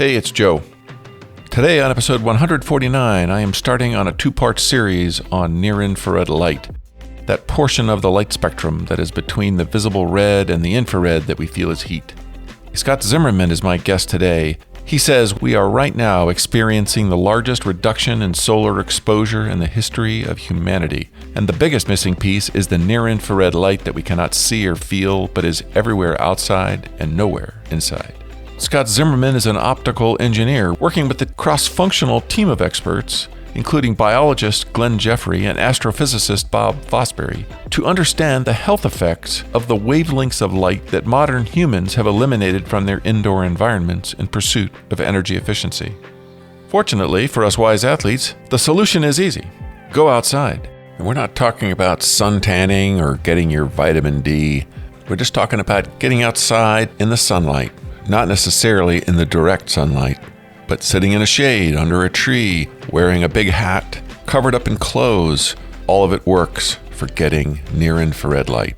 Hey, it's Joe. Today on episode 149, I am starting on a two-part series on near-infrared light, that portion of the light spectrum that is between the visible red and the infrared that we feel as heat. Scott Zimmerman is my guest today. He says we are right now experiencing the largest reduction in solar exposure in the history of humanity, and the biggest missing piece is the near-infrared light that we cannot see or feel, but is everywhere outside and nowhere inside. Scott Zimmerman is an optical engineer working with a cross-functional team of experts, including biologist Glenn Jeffrey and astrophysicist Bob Fosbury, to understand the health effects of the wavelengths of light that modern humans have eliminated from their indoor environments in pursuit of energy efficiency. Fortunately for us wise athletes, the solution is easy. Go outside. And we're not talking about sun tanning or getting your vitamin D. We're just talking about getting outside in the sunlight. Not necessarily in the direct sunlight, but sitting in a shade under a tree, wearing a big hat, covered up in clothes. All of it works for getting near-infrared light.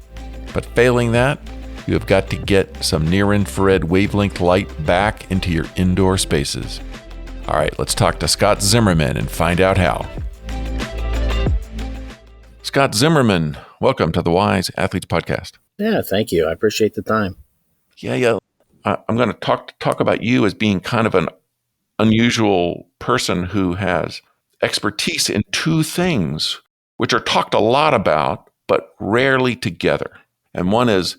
But failing that, you have got to get some near-infrared wavelength light back into your indoor spaces. All right, let's talk to Scott Zimmerman and find out how. Scott Zimmerman, welcome to the Wise Athletes podcast. Yeah, thank you. I appreciate the time. Yeah. I'm going to talk about you as being kind of an unusual person who has expertise in two things, which are talked a lot about, but rarely together. And one is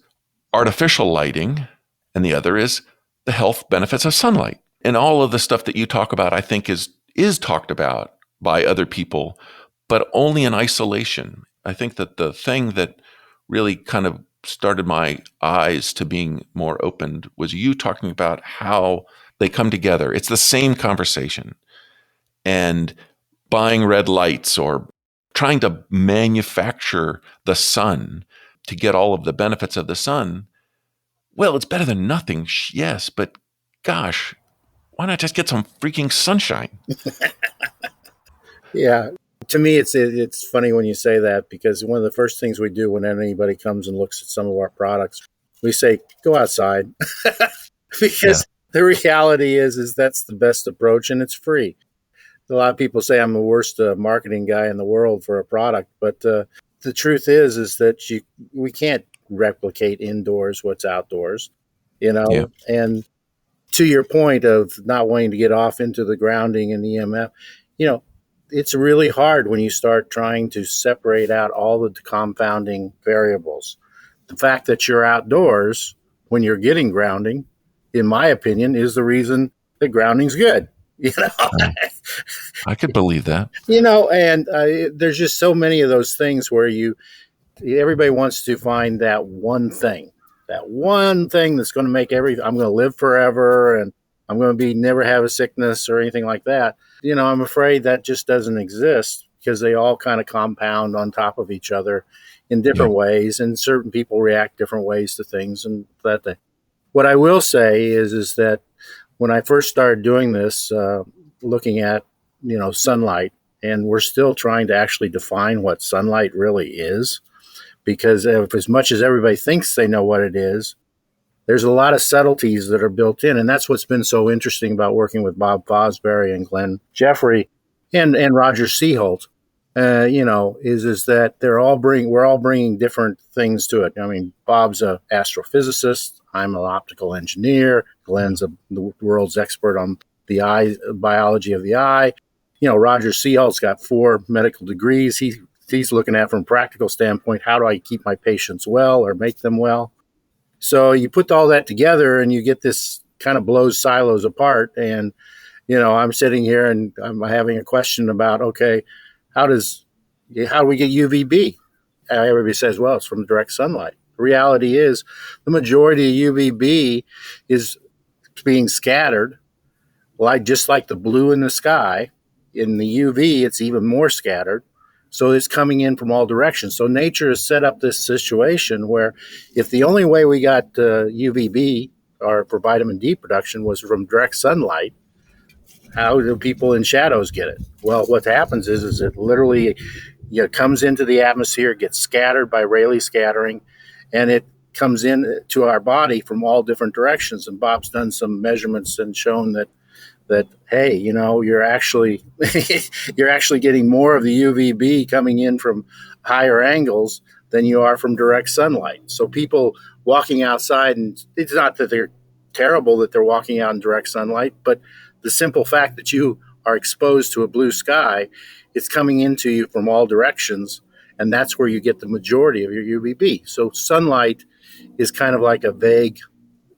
artificial lighting, and the other is the health benefits of sunlight. And all of the stuff that you talk about, I think, is talked about by other people, but only in isolation. I think that the thing that really kind of started my eyes to being more opened was you talking about how they come together. It's the same conversation. And buying red lights or trying to manufacture the sun to get all of the benefits of the sun, well, it's better than nothing, yes, but gosh, why not just get some freaking sunshine? Yeah. To me, it's funny when you say that, because one of the first things we do when anybody comes and looks at some of our products, we say, go outside. Because the reality is that's the best approach, and it's free. A lot of people say I'm the worst marketing guy in the world for a product, but the truth is that we can't replicate indoors what's outdoors, Yeah. And to your point of not wanting to get off into the grounding and EMF, it's really hard when you start trying to separate out all the confounding variables. The fact that you're outdoors when you're getting grounding, in my opinion, is the reason that grounding's good. I could believe that. And there's just so many of those things where everybody wants to find that one thing that's going to make I'm going to live forever and I'm going to never have a sickness or anything like that. I'm afraid that just doesn't exist, because they all kind of compound on top of each other in different ways, and certain people react different ways to things. And what I will say is that when I first started doing this, looking at, sunlight, and we're still trying to actually define what sunlight really is, because as much as everybody thinks they know what it is, there's a lot of subtleties that are built in. And that's what's been so interesting about working with Bob Fosbury and Glenn Jeffrey and Roger Seaholt, is that we're all bringing different things to it. I mean, Bob's an astrophysicist. I'm an optical engineer. Glenn's the world's expert on the eye, biology of the eye. Roger Seaholt's got 4 medical degrees. He's looking at from a practical standpoint, how do I keep my patients well or make them well? So you put all that together and you get this kind of blows silos apart. And, I'm sitting here and I'm having a question about, okay, how do we get UVB? Everybody says, well, it's from direct sunlight. The reality is the majority of UVB is being scattered, just like the blue in the sky. In the UV, it's even more scattered. So it's coming in from all directions. So nature has set up this situation where if the only way we got UVB, or for vitamin D production, was from direct sunlight, how do people in shadows get it? Well, what happens is it literally comes into the atmosphere, gets scattered by Rayleigh scattering, and it comes in to our body from all different directions. And Bob's done some measurements and shown that that, hey, you're actually you're actually getting more of the UVB coming in from higher angles than you are from direct sunlight. So people walking outside, and it's not that they're terrible that they're walking out in direct sunlight, but the simple fact that you are exposed to a blue sky, it's coming into you from all directions, and that's where you get the majority of your UVB. So sunlight is kind of like a vague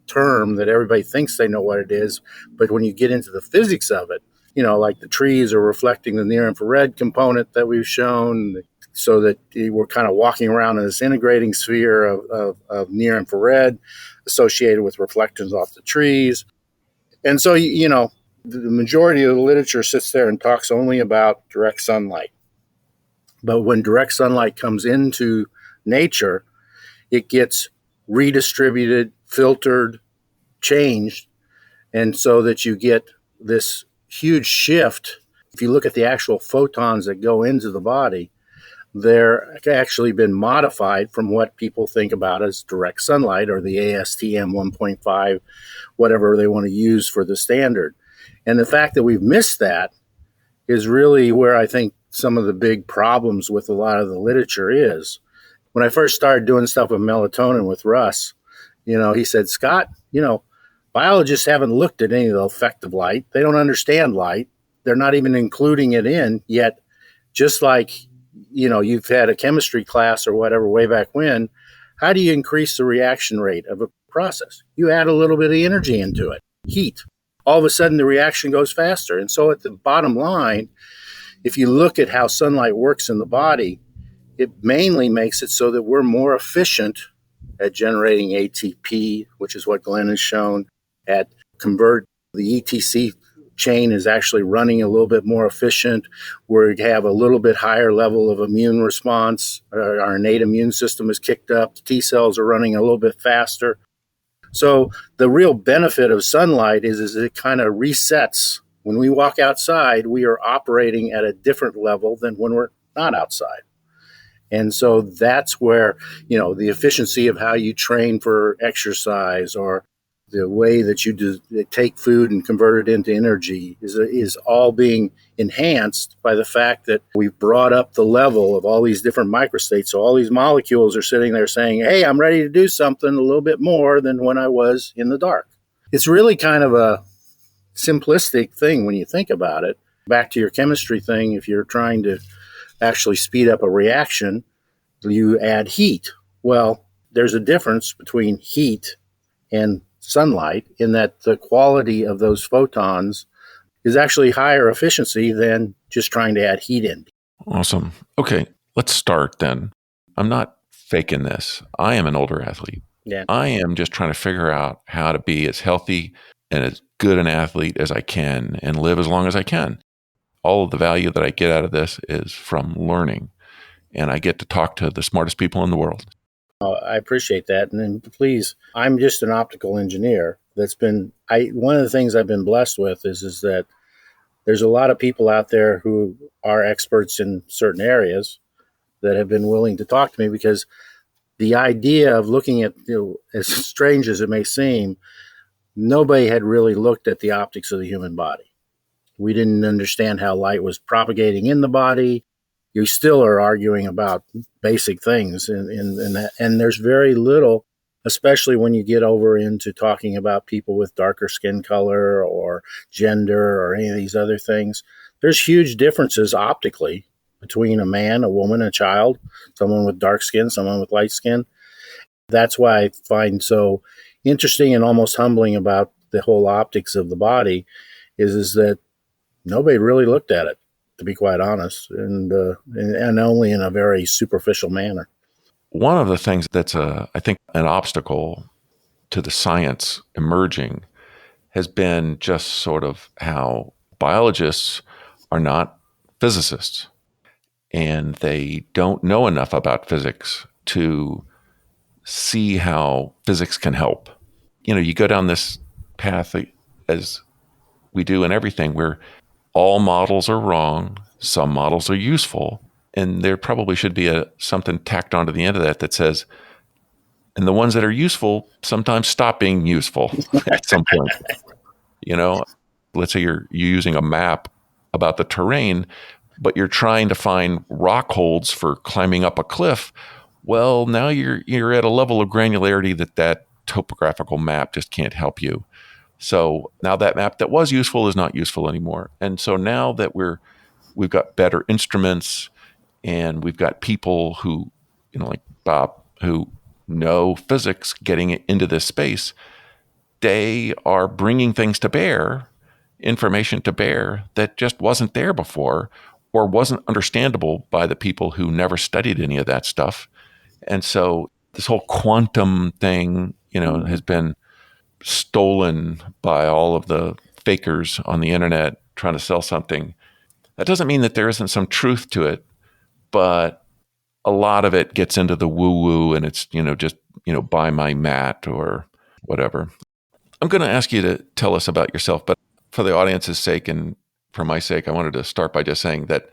term that everybody thinks they know what it is, but when you get into the physics of it, like the trees are reflecting the near infrared component that we've shown, so that we're kind of walking around in this integrating sphere of near infrared associated with reflections off the trees. And so, the majority of the literature sits there and talks only about direct sunlight. But when direct sunlight comes into nature, it gets redistributed, filtered, changed, and so that you get this huge shift. If you look at the actual photons that go into the body, they're actually been modified from what people think about as direct sunlight, or the ASTM 1.5, whatever they want to use for the standard. And the fact that we've missed that is really where I think some of the big problems with a lot of the literature is. When I first started doing stuff with melatonin with Russ, he said, Scott, biologists haven't looked at any of the effect of light. They don't understand light. They're not even including it in yet. Just like, you've had a chemistry class or whatever way back when, how do you increase the reaction rate of a process? You add a little bit of energy into it, heat. All of a sudden, the reaction goes faster. And so at the bottom line, if you look at how sunlight works in the body, it mainly makes it so that we're more efficient at generating ATP, which is what Glenn has shown, at convert. The ETC chain is actually running a little bit more efficient. We have a little bit higher level of immune response. Our innate immune system is kicked up. The T cells are running a little bit faster. So the real benefit of sunlight is it kind of resets. When we walk outside, we are operating at a different level than when we're not outside. And so that's where, the efficiency of how you train for exercise, or the way that you take food and convert it into energy is all being enhanced by the fact that we've brought up the level of all these different microstates. So all these molecules are sitting there saying, hey, I'm ready to do something a little bit more than when I was in the dark. It's really kind of a simplistic thing when you think about it. Back to your chemistry thing, if you're trying to actually speed up a reaction, you add heat. Well, there's a difference between heat and sunlight in that the quality of those photons is actually higher efficiency than just trying to add heat in. Awesome. Okay, let's start then. I'm not faking this. I am an older athlete. Yeah. I am just trying to figure out how to be as healthy and as good an athlete as I can and live as long as I can. All of the value that I get out of this is from learning, and I get to talk to the smartest people in the world. I appreciate that. And then please, I'm just an optical engineer. One of the things I've been blessed with is that there's a lot of people out there who are experts in certain areas that have been willing to talk to me, because the idea of looking at, as strange as it may seem, nobody had really looked at the optics of the human body. We didn't understand how light was propagating in the body. You still are arguing about basic things in that. And there's very little, especially when you get over into talking about people with darker skin color or gender or any of these other things. There's huge differences optically between a man, a woman, a child, someone with dark skin, someone with light skin. That's why I find so interesting and almost humbling about the whole optics of the body is that nobody really looked at it, to be quite honest, and only in a very superficial manner. One of the things that's, I think, an obstacle to the science emerging has been just sort of how biologists are not physicists, and they don't know enough about physics to see how physics can help. You go down this path as we do in everything, where all models are wrong, some models are useful, and there probably should be something tacked onto the end of that says, and the ones that are useful sometimes stop being useful at some point. let's say you're using a map about the terrain, but you're trying to find rock holds for climbing up a cliff. Well, now you're at a level of granularity that topographical map just can't help you. So now that map that was useful is not useful anymore. And so now that we've got better instruments and we've got people who, like Bob, who know physics getting into this space, they are bringing things to bear, information to bear that just wasn't there before or wasn't understandable by the people who never studied any of that stuff. And so this whole quantum thing, has been stolen by all of the fakers on the internet trying to sell something. That doesn't mean that there isn't some truth to it, but a lot of it gets into the woo-woo and it's, just, buy my mat or whatever. I'm going to ask you to tell us about yourself, but for the audience's sake and for my sake, I wanted to start by just saying that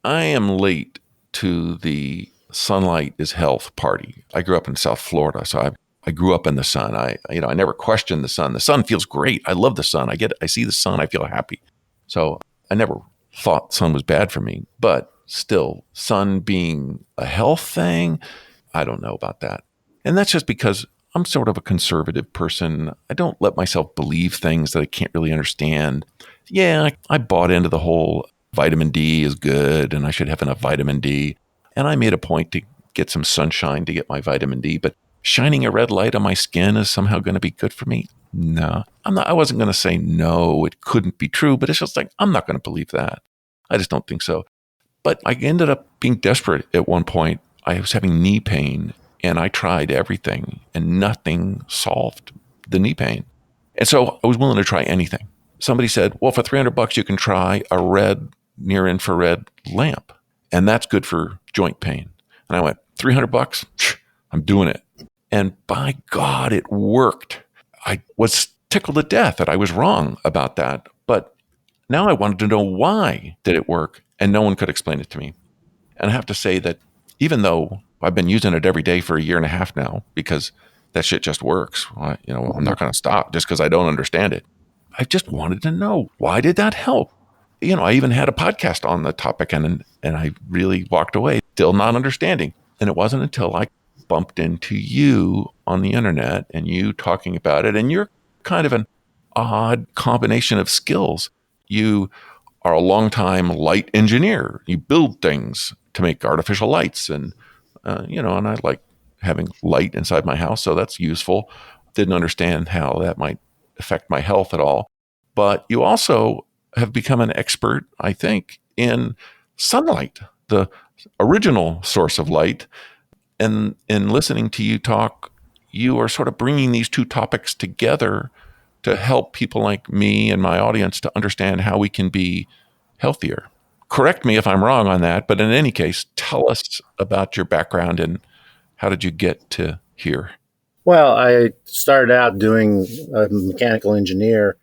I am late to the sunlight is health party. I grew up in South Florida, so I grew up in the sun. I never questioned the sun. The sun feels great. I love the sun. I see the sun. I feel happy. So I never thought sun was bad for me, but still, sun being a health thing, I don't know about that. And that's just because I'm sort of a conservative person. I don't let myself believe things that I can't really understand. Yeah, I bought into the whole vitamin D is good and I should have enough vitamin D. And I made a point to get some sunshine to get my vitamin D, but shining a red light on my skin is somehow going to be good for me? No, I wasn't going to say no, it couldn't be true, but it's just like, I'm not going to believe that. I just don't think so. But I ended up being desperate at one point. I was having knee pain and I tried everything and nothing solved the knee pain. And so I was willing to try anything. Somebody said, well, for $300, you can try a red near infrared lamp. And that's good for joint pain. And I went, $300? I'm doing it. And by God, it worked. I was tickled to death that I was wrong about that. But now I wanted to know why did it work? And no one could explain it to me. And I have to say that even though I've been using it every day for a year and a half now, because that shit just works, I'm not going to stop just because I don't understand it. I just wanted to know, why did that help? I even had a podcast on the topic and I really walked away still not understanding. And it wasn't until I bumped into you on the internet and you talking about it. And you're kind of an odd combination of skills. You are a longtime light engineer. You build things to make artificial lights. And, and I like having light inside my house. So that's useful. Didn't understand how that might affect my health at all. But you also have become an expert, I think, in sunlight, the original source of light. And in listening to you talk, you are sort of bringing these two topics together to help people like me and my audience to understand how we can be healthier. Correct me if I'm wrong on that, but in any case, tell us about your background and how did you get to here? Well, I started out doing a mechanical engineer,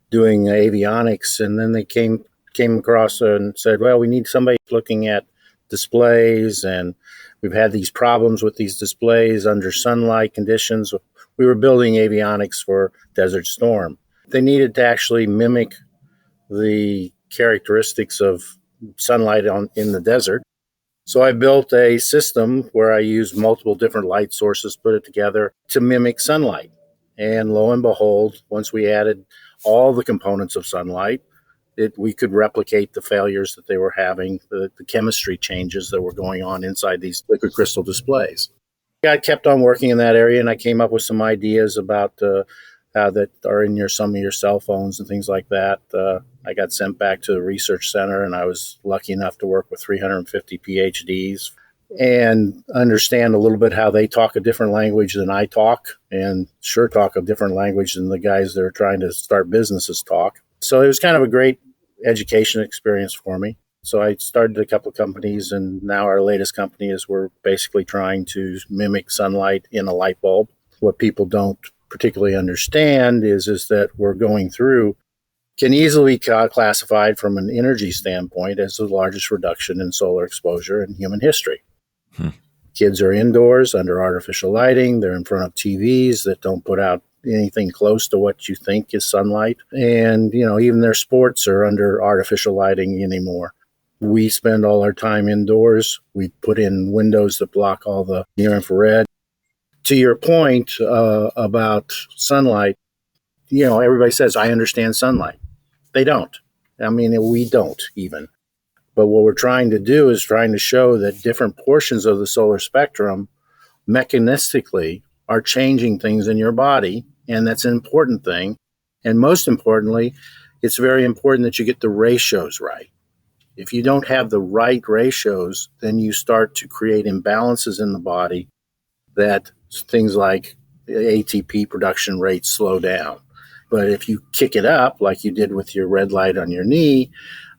doing avionics, and then they came across and said, well, we need somebody looking at displays, and we've had these problems with these displays under sunlight conditions. We were building avionics for Desert Storm. They needed to actually mimic the characteristics of sunlight in the desert. So I built a system where I used multiple different light sources, put it together to mimic sunlight. And lo and behold, once we added all the components of sunlight, we could replicate the failures that they were having, the chemistry changes that were going on inside these liquid crystal displays. I kept on working in that area, and I came up with some ideas about that are in some of your cell phones and things like that. I got sent back to the research center, and I was lucky enough to work with 350 PhDs and understand a little bit how they talk a different language than I talk, and sure talk a different language than the guys that are trying to start businesses talk. So it was kind of a great education experience for me. So I started a couple of companies, and now our latest company is we're basically trying to mimic sunlight in a light bulb. What people don't particularly understand is that we're going through, can easily be classified from an energy standpoint as the largest reduction in solar exposure in human history. Kids are indoors under artificial lighting. They're in front of TVs that don't put out anything close to what you think is sunlight. And, even their sports are under artificial lighting anymore. We spend all our time indoors. We put in windows that block all the near infrared. To your point about sunlight, everybody says, I understand sunlight. They don't. I mean, we don't even. But what we're trying to do is trying to show that different portions of the solar spectrum mechanistically are changing things in your body. And that's an important thing. And most importantly, it's very important that you get the ratios right. If you don't have the right ratios, then you start to create imbalances in the body that things like ATP production rates slow down. But if you kick it up, like you did with your red light on your knee,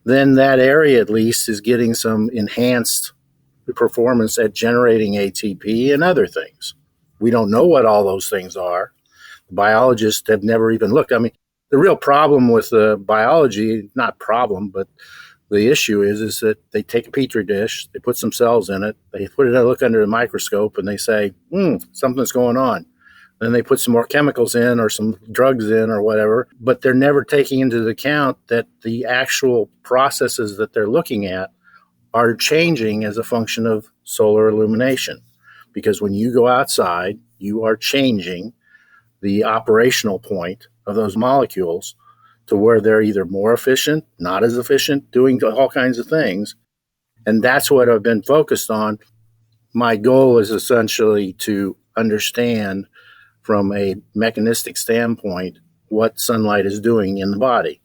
then that area at least is getting some enhanced performance at generating ATP and other things. We don't know what all those things are. Biologists have never even looked. I mean, the real problem with the biology, not problem, but the issue is that they take a petri dish, they put some cells in it, they put it, look under the microscope, and they say, something's going on. Then they put some more chemicals in or some drugs in or whatever, but they're never taking into account that the actual processes that they're looking at are changing as a function of solar illumination. Because when you go outside, you are changing the operational point of those molecules to where they're either more efficient, not as efficient, doing all kinds of things. And that's what I've been focused on. My goal is essentially to understand from a mechanistic standpoint what sunlight is doing in the body.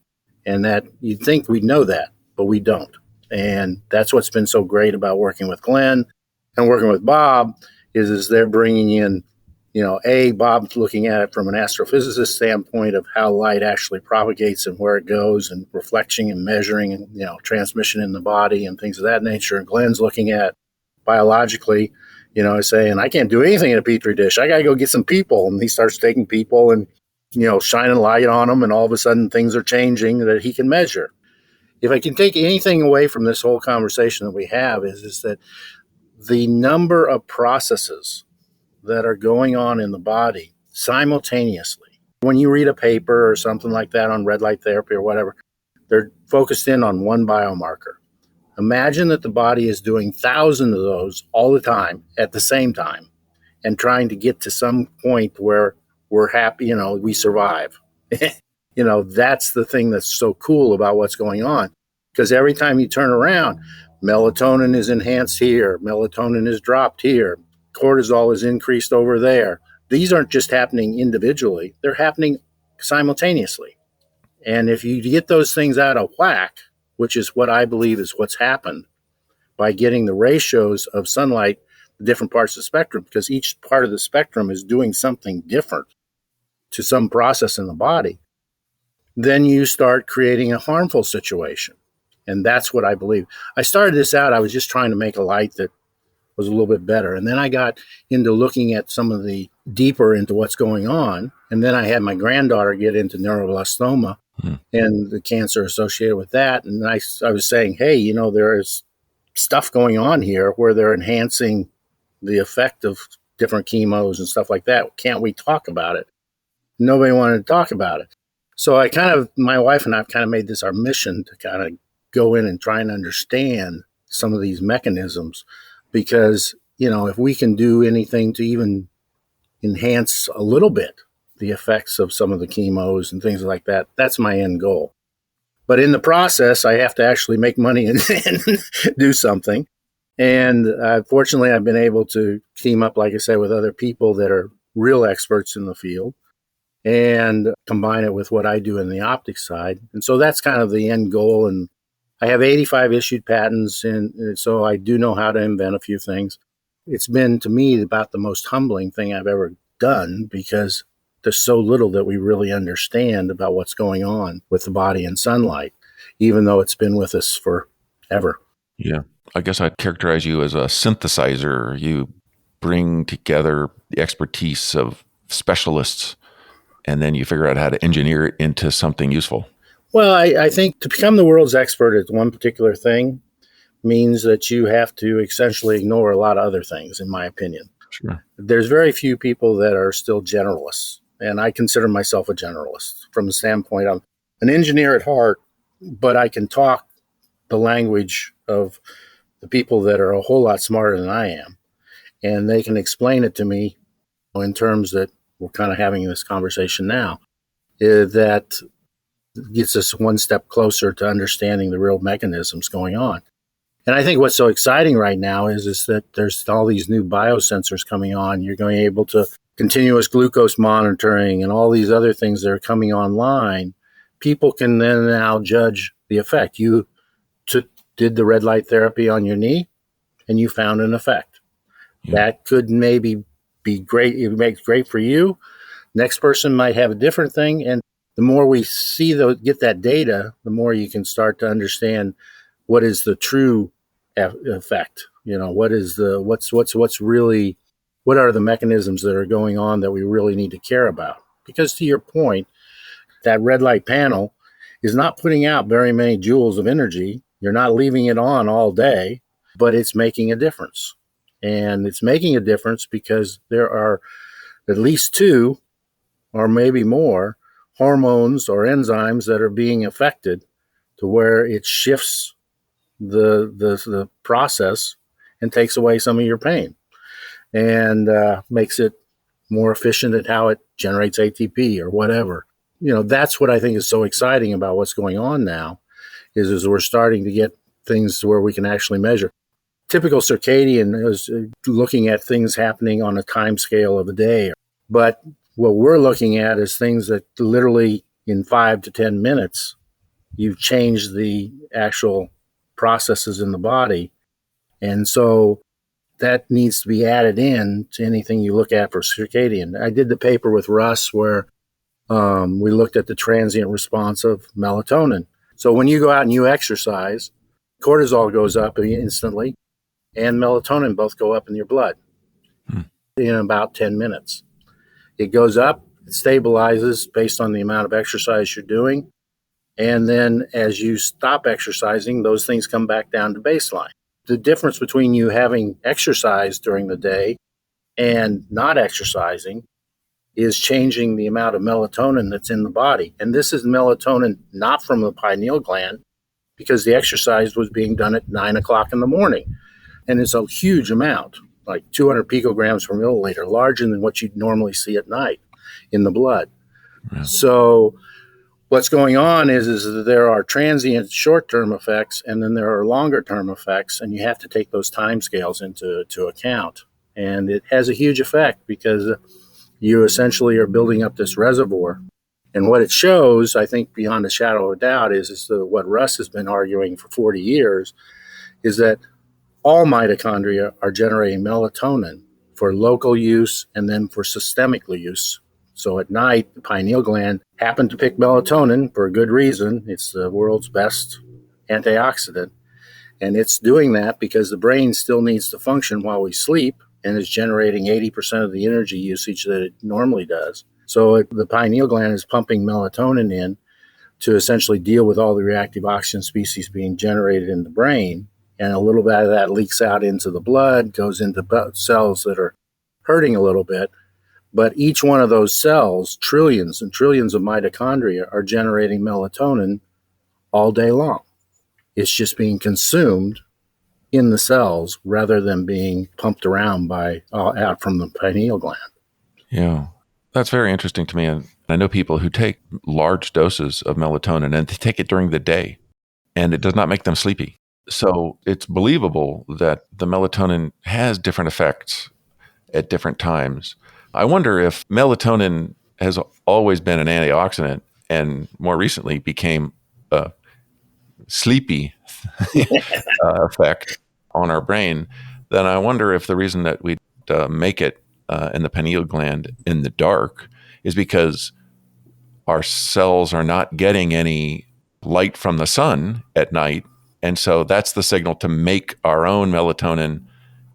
And that you'd think we'd know that, but we don't. And that's what's been so great about working with Glenn and working with Bob is they're bringing in, Bob's looking at it from an astrophysicist standpoint of how light actually propagates and where it goes and reflection and measuring and, transmission in the body and things of that nature. And Glenn's looking at biologically, saying, I can't do anything in a petri dish. I got to go get some people. And he starts taking people and, shining light on them. And all of a sudden things are changing that he can measure. If I can take anything away from this whole conversation that we have is that the number of processes that are going on in the body simultaneously. When you read a paper or something like that on red light therapy or whatever, they're focused in on one biomarker. Imagine that the body is doing thousands of those all the time at the same time and trying to get to some point where we're happy, we survive. That's the thing that's so cool about what's going on. Because every time you turn around, melatonin is enhanced here, melatonin is dropped here, cortisol is increased over there. These aren't just happening individually, they're happening simultaneously. And if you get those things out of whack, which is what I believe is what's happened by getting the ratios of sunlight, the different parts of the spectrum, because each part of the spectrum is doing something different to some process in the body, then you start creating a harmful situation. And that's what I believe. I started this out, I was just trying to make a light that was a little bit better. And then I got into looking at some of the deeper into what's going on. And then I had my granddaughter get into neuroblastoma and the cancer associated with that. And I was saying, hey, there is stuff going on here where they're enhancing the effect of different chemos and stuff like that. Can't we talk about it? Nobody wanted to talk about it. So my wife and I have kind of made this our mission to kind of go in and try and understand some of these mechanisms. Because, if we can do anything to even enhance a little bit the effects of some of the chemos and things like that, that's my end goal. But in the process, I have to actually make money and do something. And fortunately, I've been able to team up, like I said, with other people that are real experts in the field and combine it with what I do in the optics side. And so that's kind of the end goal. And I have 85 issued patents, and so I do know how to invent a few things. It's been, to me, about the most humbling thing I've ever done because there's so little that we really understand about what's going on with the body and sunlight, even though it's been with us forever. Yeah. I guess I'd characterize you as a synthesizer. You bring together the expertise of specialists, and then you figure out how to engineer it into something useful. Well, I think to become the world's expert at one particular thing means that you have to essentially ignore a lot of other things, in my opinion. Sure. There's very few people that are still generalists. and I consider myself a generalist from the standpoint I'm an engineer at heart, but I can talk the language of the people that are a whole lot smarter than I am, and they can explain it to me in terms that we're kind of having this conversation now, that gets us one step closer to understanding the real mechanisms going on. And I think what's so exciting right now is that there's all these new biosensors coming on. You're going to be able to continuous glucose monitoring and all these other things that are coming online. People can then now judge the effect. You did the red light therapy on your knee and you found an effect. Yeah. That could maybe be great. It makes great for you. Next person might have a different thing. And the more we see get that data, the more you can start to understand what is the true effect. What is what's really, what are the mechanisms that are going on that we really need to care about? Because to your point, that red light panel is not putting out very many joules of energy. You're not leaving it on all day, but it's making a difference. And it's making a difference because there are at least 2 or maybe more hormones or enzymes that are being affected to where it shifts the process and takes away some of your pain and makes it more efficient at how it generates ATP or whatever. That's what I think is so exciting about what's going on now is we're starting to get things where we can actually measure. Typical circadian is looking at things happening on a time scale of a day. But what we're looking at is things that literally in 5 to 10 minutes, you've changed the actual processes in the body. And so that needs to be added in to anything you look at for circadian. I did the paper with Russ where we looked at the transient response of melatonin. So when you go out and you exercise, cortisol goes up instantly and melatonin both go up in your blood in about 10 minutes. It goes up, it stabilizes based on the amount of exercise you're doing. And then as you stop exercising, those things come back down to baseline. The difference between you having exercise during the day and not exercising is changing the amount of melatonin that's in the body. And this is melatonin not from the pineal gland because the exercise was being done at 9 o'clock in the morning. And it's a huge amount, like 200 picograms per milliliter, larger than what you'd normally see at night in the blood. Yeah. So what's going on is that there are transient short-term effects and then there are longer-term effects, and you have to take those time scales into account. And it has a huge effect because you essentially are building up this reservoir. And what it shows, I think beyond a shadow of a doubt, is what Russ has been arguing for 40 years, is that all mitochondria are generating melatonin for local use and then for systemic use. So at night, the pineal gland happened to pick melatonin for a good reason. It's the world's best antioxidant. And it's doing that because the brain still needs to function while we sleep and is generating 80% of the energy usage that it normally does. So the pineal gland is pumping melatonin in to essentially deal with all the reactive oxygen species being generated in the brain. And a little bit of that leaks out into the blood, goes into cells that are hurting a little bit. But each one of those cells, trillions and trillions of mitochondria, are generating melatonin all day long. It's just being consumed in the cells rather than being pumped around out from the pineal gland. Yeah, that's very interesting to me. And I know people who take large doses of melatonin and they take it during the day, and it does not make them sleepy. So it's believable that the melatonin has different effects at different times. I wonder if melatonin has always been an antioxidant and more recently became a sleepy effect on our brain. Then I wonder if the reason that we make it in the pineal gland in the dark is because our cells are not getting any light from the sun at night. And so that's the signal to make our own melatonin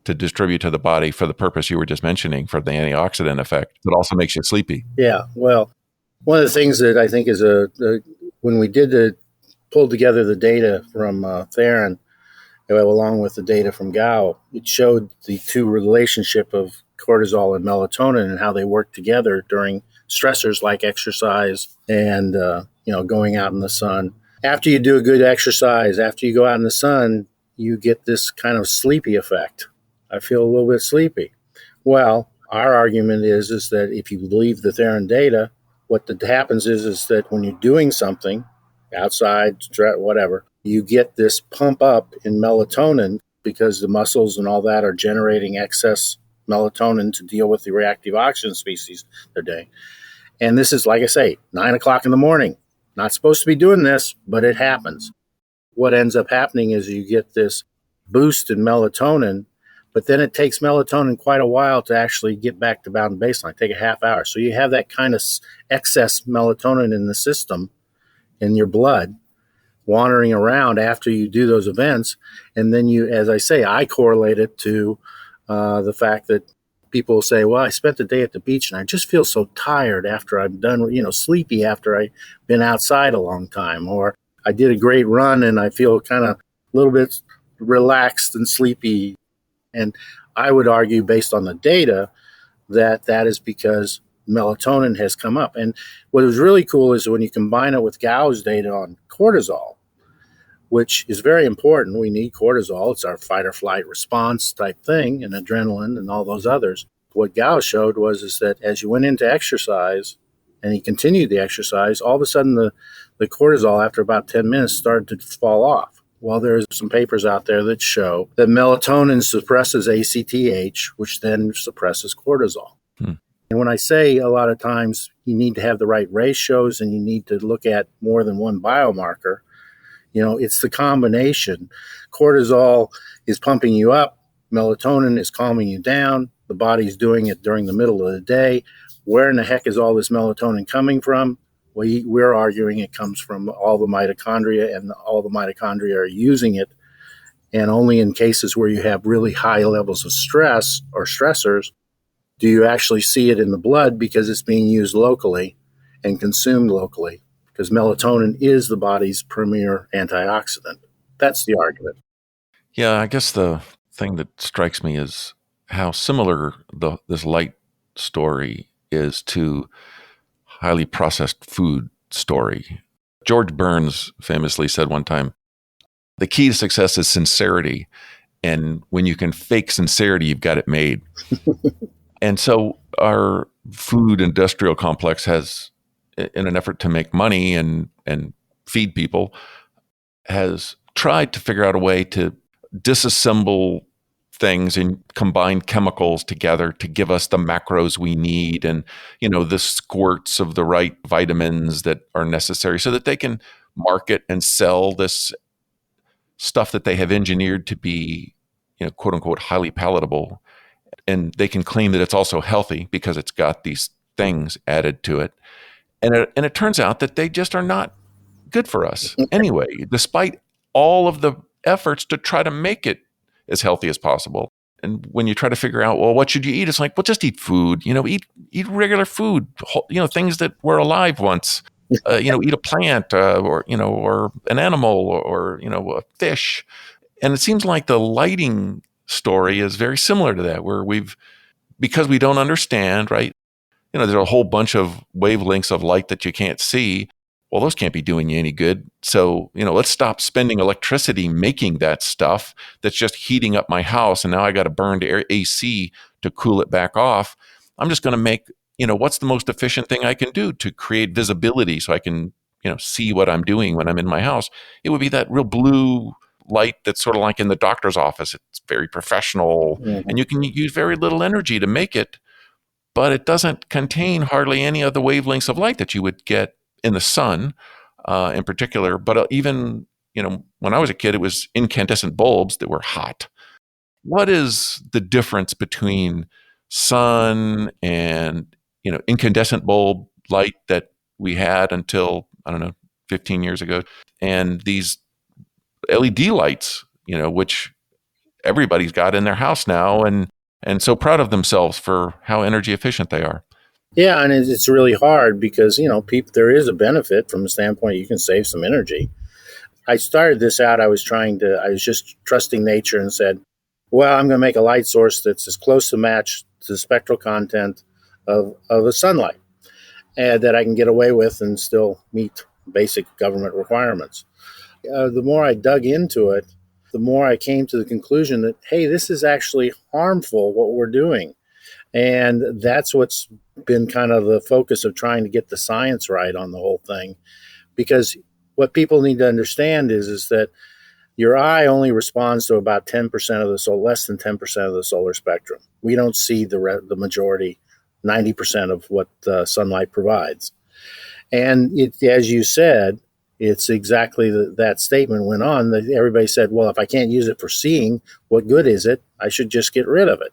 to distribute to the body for the purpose you were just mentioning, for the antioxidant effect. It also makes you sleepy. Yeah, well, one of the things that I think is when we pulled together the data from Theron, along with the data from Gao, it showed the two relationship of cortisol and melatonin and how they work together during stressors like exercise and, going out in the sun. After you do a good exercise, after you go out in the sun, you get this kind of sleepy effect. I feel a little bit sleepy. Well, our argument is that if you believe the Theron data, what happens is that when you're doing something outside, whatever, you get this pump up in melatonin because the muscles and all that are generating excess melatonin to deal with the reactive oxygen species they're doing. And this is, like I say, 9 o'clock in the morning. Not supposed to be doing this, but it happens. What ends up happening is you get this boost in melatonin, but then it takes melatonin quite a while to actually get back to bound baseline, take a half hour. So you have that kind of excess melatonin in the system, in your blood, wandering around after you do those events. And then you, as I say, I correlate it to the fact that people say, well, I spent the day at the beach and I just feel so tired after I'm done, sleepy after I've been outside a long time, or I did a great run and I feel kind of a little bit relaxed and sleepy. And I would argue, based on the data, that is because melatonin has come up. And what was really cool is when you combine it with Gau's data on cortisol, which is very important. We need cortisol. It's our fight or flight response type thing, and adrenaline and all those others. What Gao showed is that as you went into exercise and he continued the exercise, all of a sudden the cortisol after about 10 minutes started to fall off. Well, there's some papers out there that show that melatonin suppresses ACTH, which then suppresses cortisol. And when I say a lot of times you need to have the right ratios and you need to look at more than one biomarker, it's the combination. Cortisol is pumping you up. Melatonin is calming you down. The body's doing it during the middle of the day. Where in the heck is all this melatonin coming from? We're arguing it comes from all the mitochondria, and all the mitochondria are using it. And only in cases where you have really high levels of stress or stressors do you actually see it in the blood, because it's being used locally and consumed locally, because melatonin is the body's premier antioxidant. That's the argument. Yeah, I guess the thing that strikes me is how similar this light story is to highly processed food story. George Burns famously said one time, the key to success is sincerity. And when you can fake sincerity, you've got it made. And so our food industrial complex has, in an effort to make money and feed people, has tried to figure out a way to disassemble things and combine chemicals together to give us the macros we need, and the squirts of the right vitamins that are necessary so that they can market and sell this stuff that they have engineered to be, quote unquote, highly palatable. And they can claim that it's also healthy because it's got these things added to it. And it turns out that they just are not good for us anyway, despite all of the efforts to try to make it as healthy as possible. And when you try to figure out, well, what should you eat? It's like, well, just eat food, eat regular food, things that were alive once, eat a plant, or an animal, or a fish. And it seems like the lighting story is very similar to that, where because we don't understand, right? There's a whole bunch of wavelengths of light that you can't see. Well, those can't be doing you any good. So, let's stop spending electricity making that stuff that's just heating up my house. And now I got to burn to AC to cool it back off. I'm just going to make, what's the most efficient thing I can do to create visibility so I can, see what I'm doing when I'm in my house. It would be that real blue light that's sort of like in the doctor's office. It's very professional, and you can use very little energy to make it, but it doesn't contain hardly any of the wavelengths of light that you would get in the sun, in particular. But even, when I was a kid, it was incandescent bulbs that were hot. What is the difference between sun and, incandescent bulb light that we had until, 15 years ago, and these LED lights, which everybody's got in their house now, and so proud of themselves for how energy efficient they are? Yeah, and it's really hard because, there is a benefit from the standpoint you can save some energy. I started this out, I was just trusting nature and said, well, I'm going to make a light source that's as close to match to the spectral content of the sunlight. that I can get away with and still meet basic government requirements. The more I dug into it, the more I came to the conclusion that, hey, this is actually harmful, what we're doing. And that's what's been kind of the focus of trying to get the science right on the whole thing. Because what people need to understand is that your eye only responds to about 10% of the less than 10% of the solar spectrum. We don't see the majority, 90% of what sunlight provides. And as you said, it's exactly that statement went on. That everybody said, well, if I can't use it for seeing, what good is it? I should just get rid of it.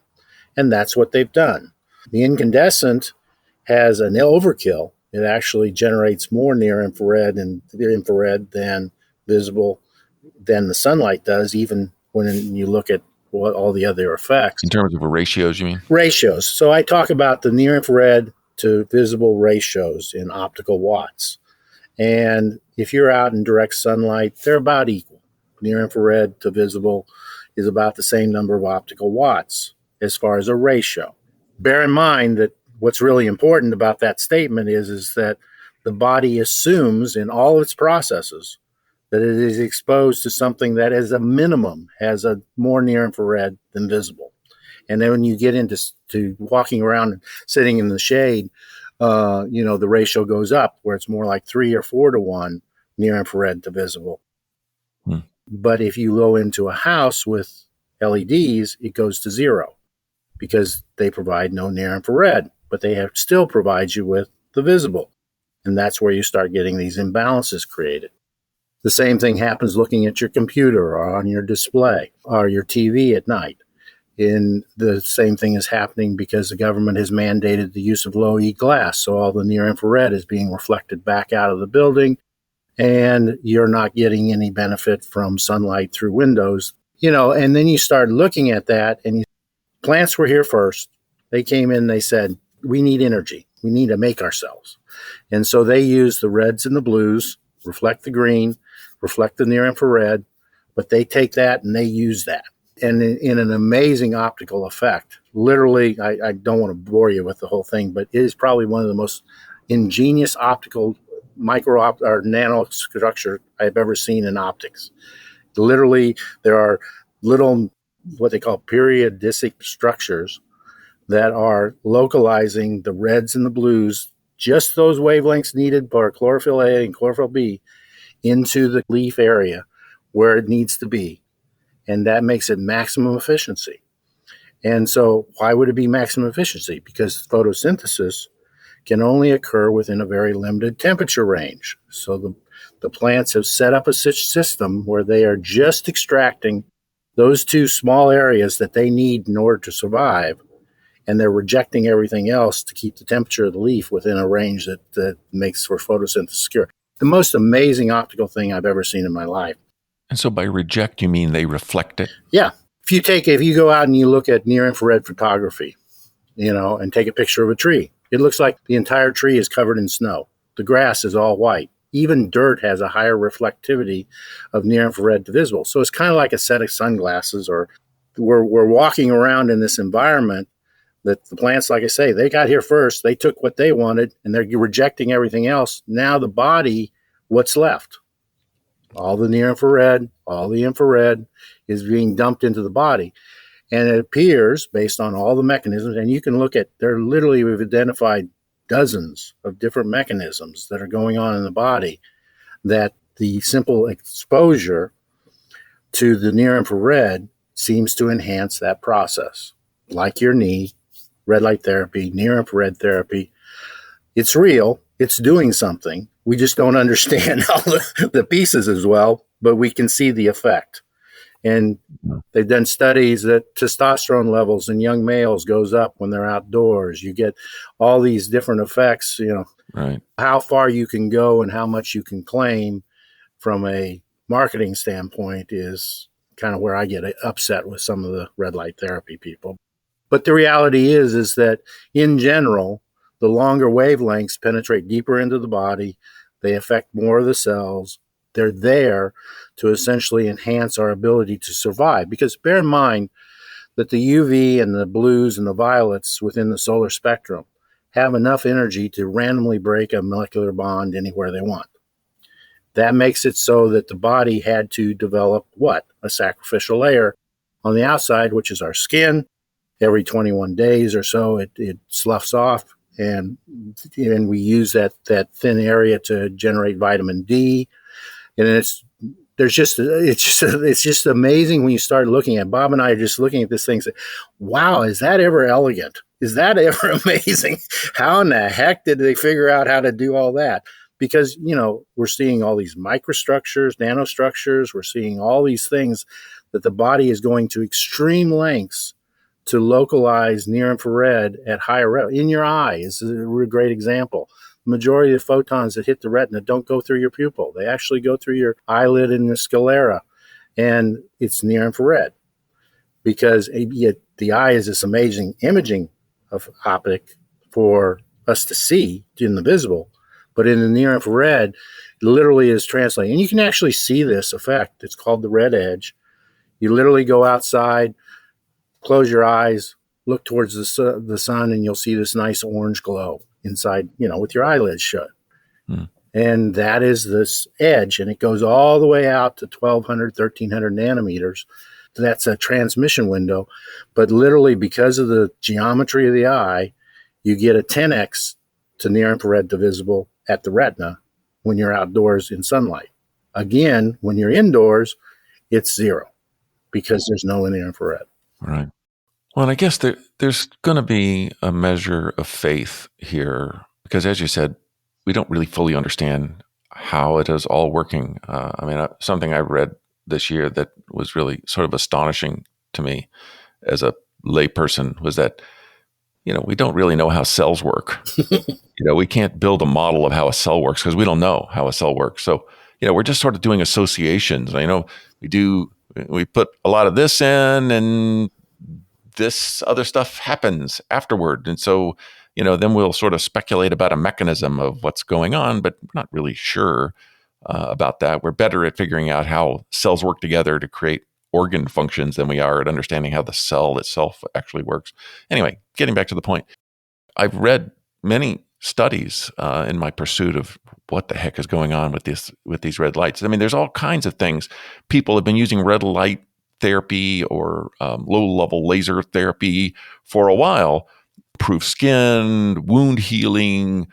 And that's what they've done. The incandescent has an overkill. It actually generates more near infrared and infrared than visible than the sunlight does, even when you look at what all the other effects. In terms of ratios, you mean? Ratios. So I talk about the near infrared to visible ratios in optical watts. And if you're out in direct sunlight, they're about equal. Near infrared to visible is about the same number of optical watts as far as a ratio. Bear in mind that what's really important about that statement is that the body assumes in all its processes that it is exposed to something that as a minimum has a more near infrared than visible. And then when you get into walking around and sitting in the shade, the ratio goes up where it's more like 3 or 4 to 1 near infrared to visible. But if you go into a house with LEDs, it goes to 0 because they provide no near infrared, but they still provide you with the visible. And that's where you start getting these imbalances created. The same thing happens looking at your computer or on your display or your TV at night. And the same thing is happening because the government has mandated the use of low-E glass. So all the near infrared is being reflected back out of the building, and you're not getting any benefit from sunlight through windows. And then you start looking at that, and plants were here first. They came in, they said, we need energy. We need to make ourselves. And so they use the reds and the blues, reflect the green, reflect the near infrared, but they take that and they use that. And in an amazing optical effect. Literally, I don't want to bore you with the whole thing, but it is probably one of the most ingenious optical or nanostructure I've ever seen in optics. Literally, there are little, what they call periodic structures that are localizing the reds and the blues, just those wavelengths needed for chlorophyll A and chlorophyll B, into the leaf area where it needs to be. And that makes it maximum efficiency. And so why would it be maximum efficiency? Because photosynthesis can only occur within a very limited temperature range. So the plants have set up a system where they are just extracting those two small areas that they need in order to survive, and they're rejecting everything else to keep the temperature of the leaf within a range that makes for photosynthesis secure. The most amazing optical thing I've ever seen in my life. And so by reject, you mean they reflect it? Yeah. If you go out and you look at near infrared photography, and take a picture of a tree, it looks like the entire tree is covered in snow. The grass is all white. Even dirt has a higher reflectivity of near infrared to visible. So it's kind of like a set of sunglasses, or we're walking around in this environment that the plants, like I say, they got here first. They took what they wanted and they're rejecting everything else. Now the body, what's left? All the near infrared, all the infrared is being dumped into the body. And it appears, based on all the mechanisms, and you can look at, we've identified dozens of different mechanisms that are going on in the body, that the simple exposure to the near infrared seems to enhance that process. Like your knee, red light therapy, near infrared therapy, it's real, it's doing something. We just don't understand all the pieces as well, but we can see the effect. And they've done studies that testosterone levels in young males goes up when they're outdoors. You get all these different effects, right. How far you can go and how much you can claim from a marketing standpoint is kind of where I get upset with some of the red light therapy people. But the reality is that in general, the longer wavelengths penetrate deeper into the body. They affect more of the cells. They're there to essentially enhance our ability to survive. Because bear in mind that the UV and the blues and the violets within the solar spectrum have enough energy to randomly break a molecular bond anywhere they want. That makes it so that the body had to develop what? A sacrificial layer on the outside, which is our skin. Every 21 days or so, it sloughs off, and we use that thin area to generate vitamin D. And it's just amazing when you start looking at. Bob and I are just looking at this thing, say, "Wow, is that ever elegant? Is that ever amazing? How in the heck did they figure out how to do all that?" Because, we're seeing all these microstructures, nanostructures. We're seeing all these things that the body is going to extreme lengths to localize near infrared at higher in your eye is a great example. The majority of the photons that hit the retina don't go through your pupil. They actually go through your eyelid and the sclera, and it's near infrared because the eye is this amazing imaging of optic for us to see in the visible. But in the near infrared, it literally is translating. And you can actually see this effect. It's called the red edge. You literally go outside, close your eyes, look towards the sun, and you'll see this nice orange glow inside, with your eyelids shut. And that is this edge, and it goes all the way out to 1,200, 1,300 nanometers. That's a transmission window. But literally, because of the geometry of the eye, you get a 10x to near infrared to visible at the retina when you're outdoors in sunlight. Again, when you're indoors, it's zero because there's no near infrared. Right. Well, and I guess there's going to be a measure of faith here because, as you said, we don't really fully understand how it is all working. Something I read this year that was really sort of astonishing to me as a layperson was that, we don't really know how cells work. We can't build a model of how a cell works because we don't know how a cell works. So, we're just sort of doing associations. We put a lot of this in and this other stuff happens afterward. And so, then we'll sort of speculate about a mechanism of what's going on, but we're not really sure about that. We're better at figuring out how cells work together to create organ functions than we are at understanding how the cell itself actually works. Anyway, getting back to the point, I've read many studies in my pursuit of what the heck is going on with these red lights. There's all kinds of things. People have been using red light therapy or low-level laser therapy for a while, improve skin, wound healing,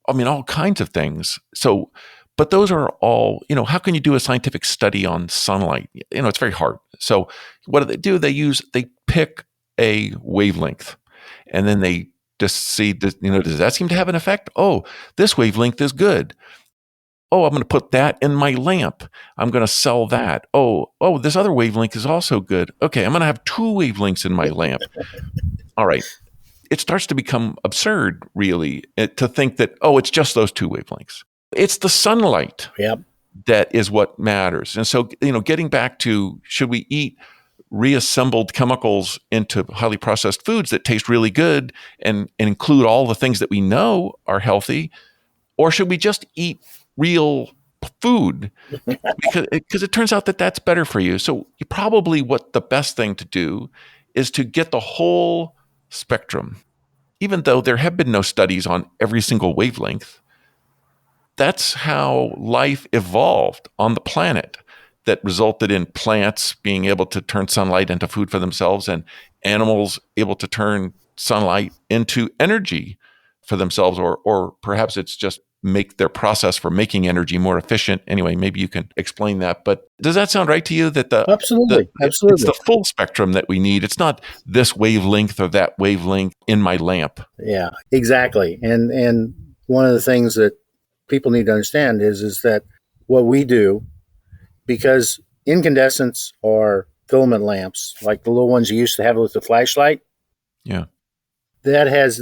all kinds of things. So, but those are all, how can you do a scientific study on sunlight? It's very hard. So what do? They pick a wavelength and then they just see, does that seem to have an effect? Oh, this wavelength is good. Oh, I'm going to put that in my lamp. I'm going to sell that. Oh, this other wavelength is also good. Okay, I'm going to have two wavelengths in my lamp. All right. It starts to become absurd, really, to think that, it's just those two wavelengths. It's the sunlight that is what matters. And so, getting back to, should we eat reassembled chemicals into highly processed foods that taste really good and include all the things that we know are healthy? Or should we just eat real food? Because it turns out that that's better for you. So probably what the best thing to do is to get the whole spectrum. Even though there have been no studies on every single wavelength, that's how life evolved on the planet, that resulted in plants being able to turn sunlight into food for themselves and animals able to turn sunlight into energy for themselves, or perhaps it's just make their process for making energy more efficient. Anyway, maybe you can explain that. But does that sound right to you? That Absolutely. It's the full spectrum that we need. It's not this wavelength or that wavelength in my lamp. Yeah, exactly. And one of the things that people need to understand is that what we do, because incandescents are filament lamps, like the little ones you used to have with the flashlight. Yeah. That is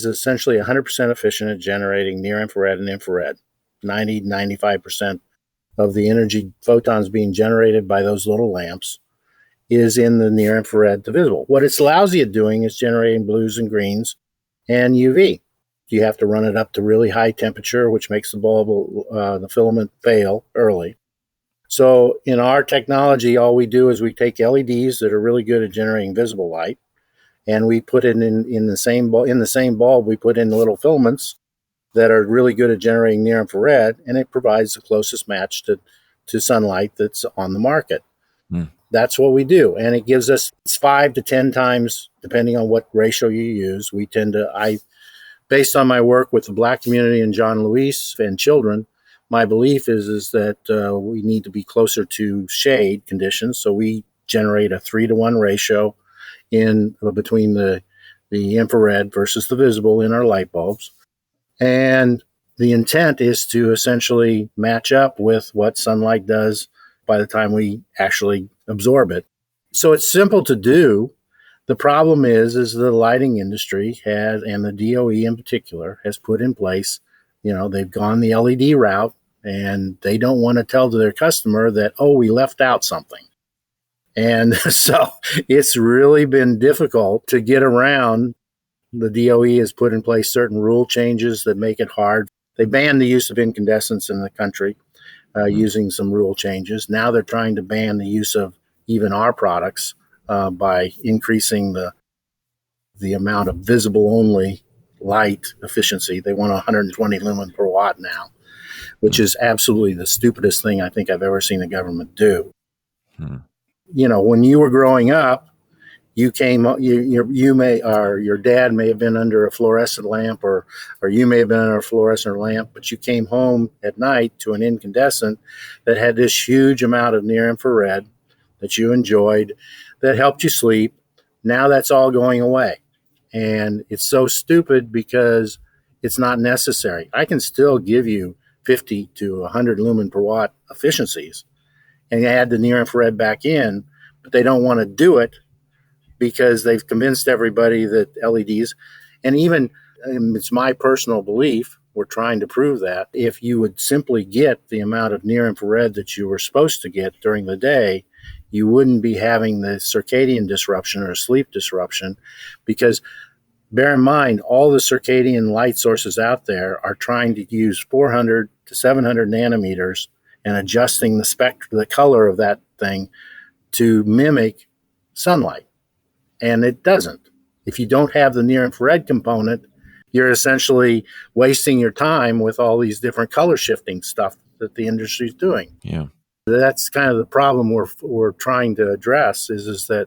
essentially 100% efficient at generating near infrared and infrared. 95% of the energy photons being generated by those little lamps is in the near infrared to visible. What it's lousy at doing is generating blues and greens and UV. You have to run it up to really high temperature, which makes the filament fail early. So in our technology, all we do is we take LEDs that are really good at generating visible light, and we put it in the same bulb. We put in the little filaments that are really good at generating near infrared, and it provides the closest match to sunlight that's on the market. That's what we do, and it gives us 5 to 10 times, depending on what ratio you use. We tend to, based on my work with the Black community and John Lewis and children, my belief is that we need to be closer to shade conditions, so we generate a 3-to-1 ratio in between the infrared versus the visible in our light bulbs, and the intent is to essentially match up with what sunlight does by the time we actually absorb it. So it's simple to do. The problem is the lighting industry has, and the DOE in particular, has put in place, they've gone the LED route, and they don't want to tell to their customer that, we left out something. And so it's really been difficult to get around. The DOE has put in place certain rule changes that make it hard. They banned the use of incandescents in the country using some rule changes. Now they're trying to ban the use of even our products by increasing the amount of visible only light efficiency. They want 120 lumen per watt now, which is absolutely the stupidest thing I think I've ever seen the government do. When you were growing up, your dad may have been under a fluorescent lamp, or you may have been under a fluorescent lamp, but you came home at night to an incandescent that had this huge amount of near infrared that you enjoyed, that helped you sleep. Now that's all going away. And it's so stupid because it's not necessary. I can still give you 50 to 100 lumen per watt efficiencies and add the near infrared back in, but they don't want to do it because they've convinced everybody that LEDs, and even it's my personal belief, we're trying to prove that if you would simply get the amount of near infrared that you were supposed to get during the day, you wouldn't be having the circadian disruption or sleep disruption, because bear in mind, all the circadian light sources out there are trying to use 400 to 700 nanometers and adjusting the spectrum, the color of that thing to mimic sunlight. And it doesn't. If you don't have the near infrared component, you're essentially wasting your time with all these different color shifting stuff that the industry is doing. Yeah. That's kind of the problem we're trying to address is that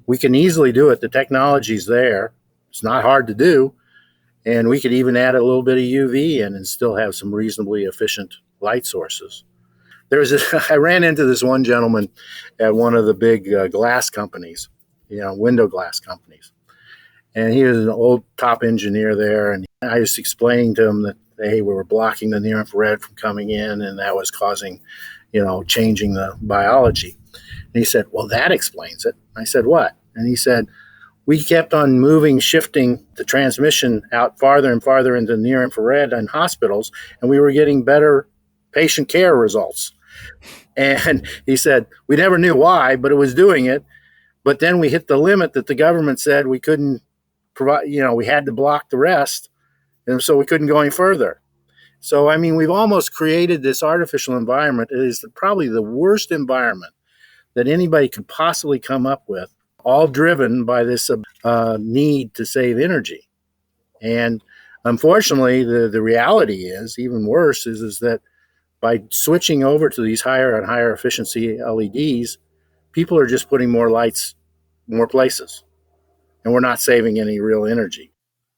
we can easily do it. The technology's there. It's not hard to do. And we could even add a little bit of UV in and still have some reasonably efficient light sources. I ran into this one gentleman at one of the big glass companies, window glass companies. And he was an old top engineer there. And I was explaining to him that, hey, we were blocking the near infrared from coming in, and that was causing, changing the biology. And he said, well, that explains it. I said, what? And he said, we kept on shifting the transmission out farther and farther into near infrared in hospitals, and we were getting better patient care results. And he said, we never knew why, but it was doing it. But then we hit the limit that the government said we couldn't provide, we had to block the rest. And so we couldn't go any further. So, we've almost created this artificial environment. It is probably the worst environment that anybody could possibly come up with, all driven by this need to save energy. And unfortunately, the reality is, even worse, is that by switching over to these higher and higher efficiency LEDs, people are just putting more lights more places, and we're not saving any real energy.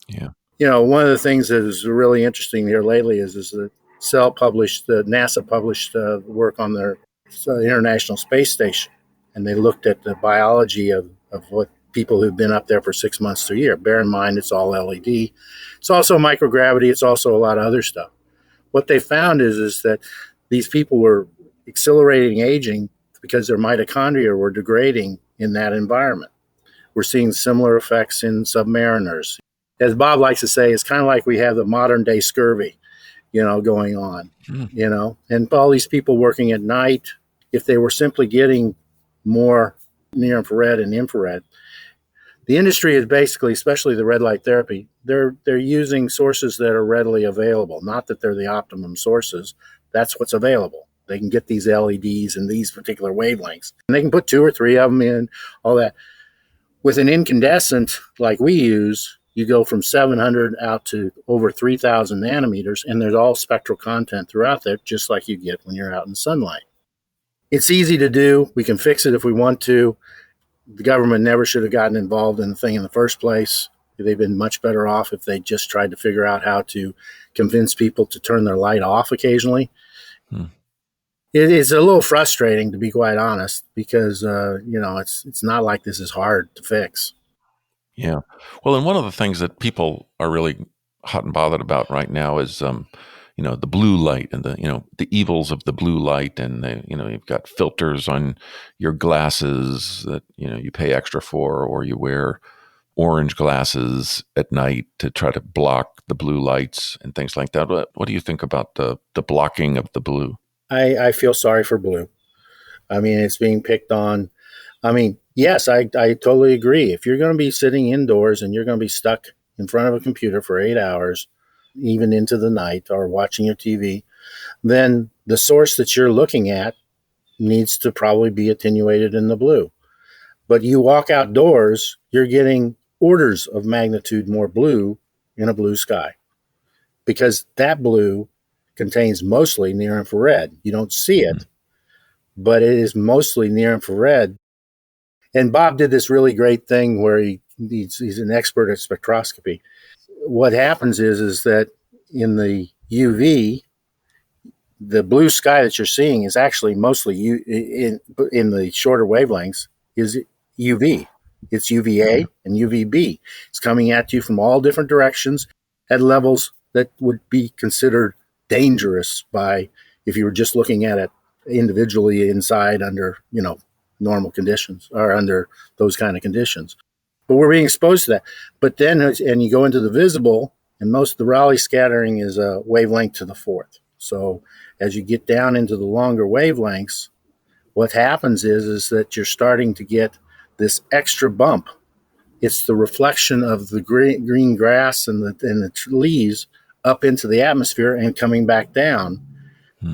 Yeah. One of the things that is really interesting here lately is that NASA published work on their International Space Station, and they looked at the biology of what people who've been up there for 6 months to a year. Bear in mind, it's all LED. It's also microgravity. It's also a lot of other stuff. What they found is that these people were accelerating aging because their mitochondria were degrading in that environment. We're seeing similar effects in submariners. As Bob likes to say, it's kind of like we have the modern day scurvy, going on, and all these people working at night, if they were simply getting more near infrared and infrared, the industry is basically, especially the red light therapy, they're using sources that are readily available. Not that they're the optimum sources. That's what's available. They can get these LEDs in these particular wavelengths, and they can put 2 or 3 of them in, all that. With an incandescent like we use, you go from 700 out to over 3,000 nanometers, and there's all spectral content throughout there, just like you get when you're out in sunlight. It's easy to do. We can fix it if we want to. The government never should have gotten involved in the thing in the first place. They've been much better off if they just tried to figure out how to convince people to turn their light off occasionally. It's a little frustrating, to be quite honest, because it's not like this is hard to fix. Yeah. Well, and one of the things that people are really hot and bothered about right now is the blue light and the evils of the blue light, and you've got filters on your glasses that you pay extra for, or you wear orange glasses at night to try to block the blue lights and things like that. What do you think about the blocking of the blue? I feel sorry for blue. I mean, it's being picked on. I mean, yes, I totally agree. If you're going to be sitting indoors and you're going to be stuck in front of a computer for 8 hours, even into the night, or watching your TV, then the source that you're looking at needs to probably be attenuated in the blue. But you walk outdoors, you're getting orders of magnitude more blue in a blue sky, because that blue contains mostly near infrared. You don't see it, but it is mostly near infrared. And Bob did this really great thing where he's an expert at spectroscopy. What happens is that in the UV, the blue sky that you're seeing is actually mostly in the shorter wavelengths is UV. It's UVA and UVB. It's coming at you from all different directions at levels that would be considered dangerous by if you were just looking at it individually inside under normal conditions or under those kind of conditions. But we're being exposed to that. But then, and you go into the visible, and most of the Rayleigh scattering is a wavelength to the fourth. So as you get down into the longer wavelengths, what happens is that you're starting to get this extra bump. It's the reflection of the green grass and the leaves up into the atmosphere and coming back down.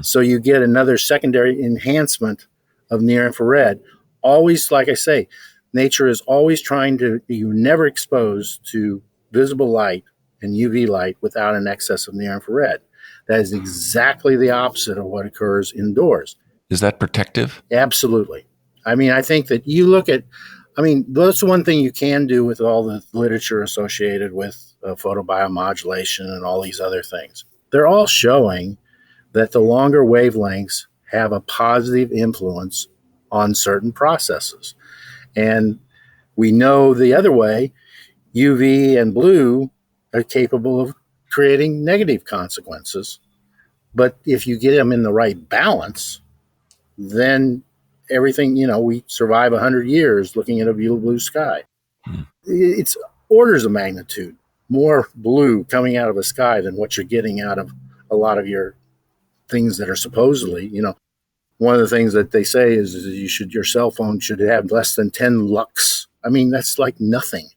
So you get another secondary enhancement of near infrared. Always, like I say, nature is always trying to, you're never exposed to visible light and UV light without an excess of near infrared. That is exactly the opposite of what occurs indoors. Is that protective? Absolutely. I mean, I think that you look at, that's one thing you can do with all the literature associated with photobiomodulation and all these other things. They're all showing that the longer wavelengths have a positive influence on certain processes. And we know the other way, UV and blue are capable of creating negative consequences. But if you get them in the right balance, then everything, we survive 100 years looking at a view of blue sky. It's orders of magnitude more blue coming out of the sky than what you're getting out of a lot of your things that are supposedly, one of the things that they say is your cell phone should have less than 10 lux. I mean, that's like nothing,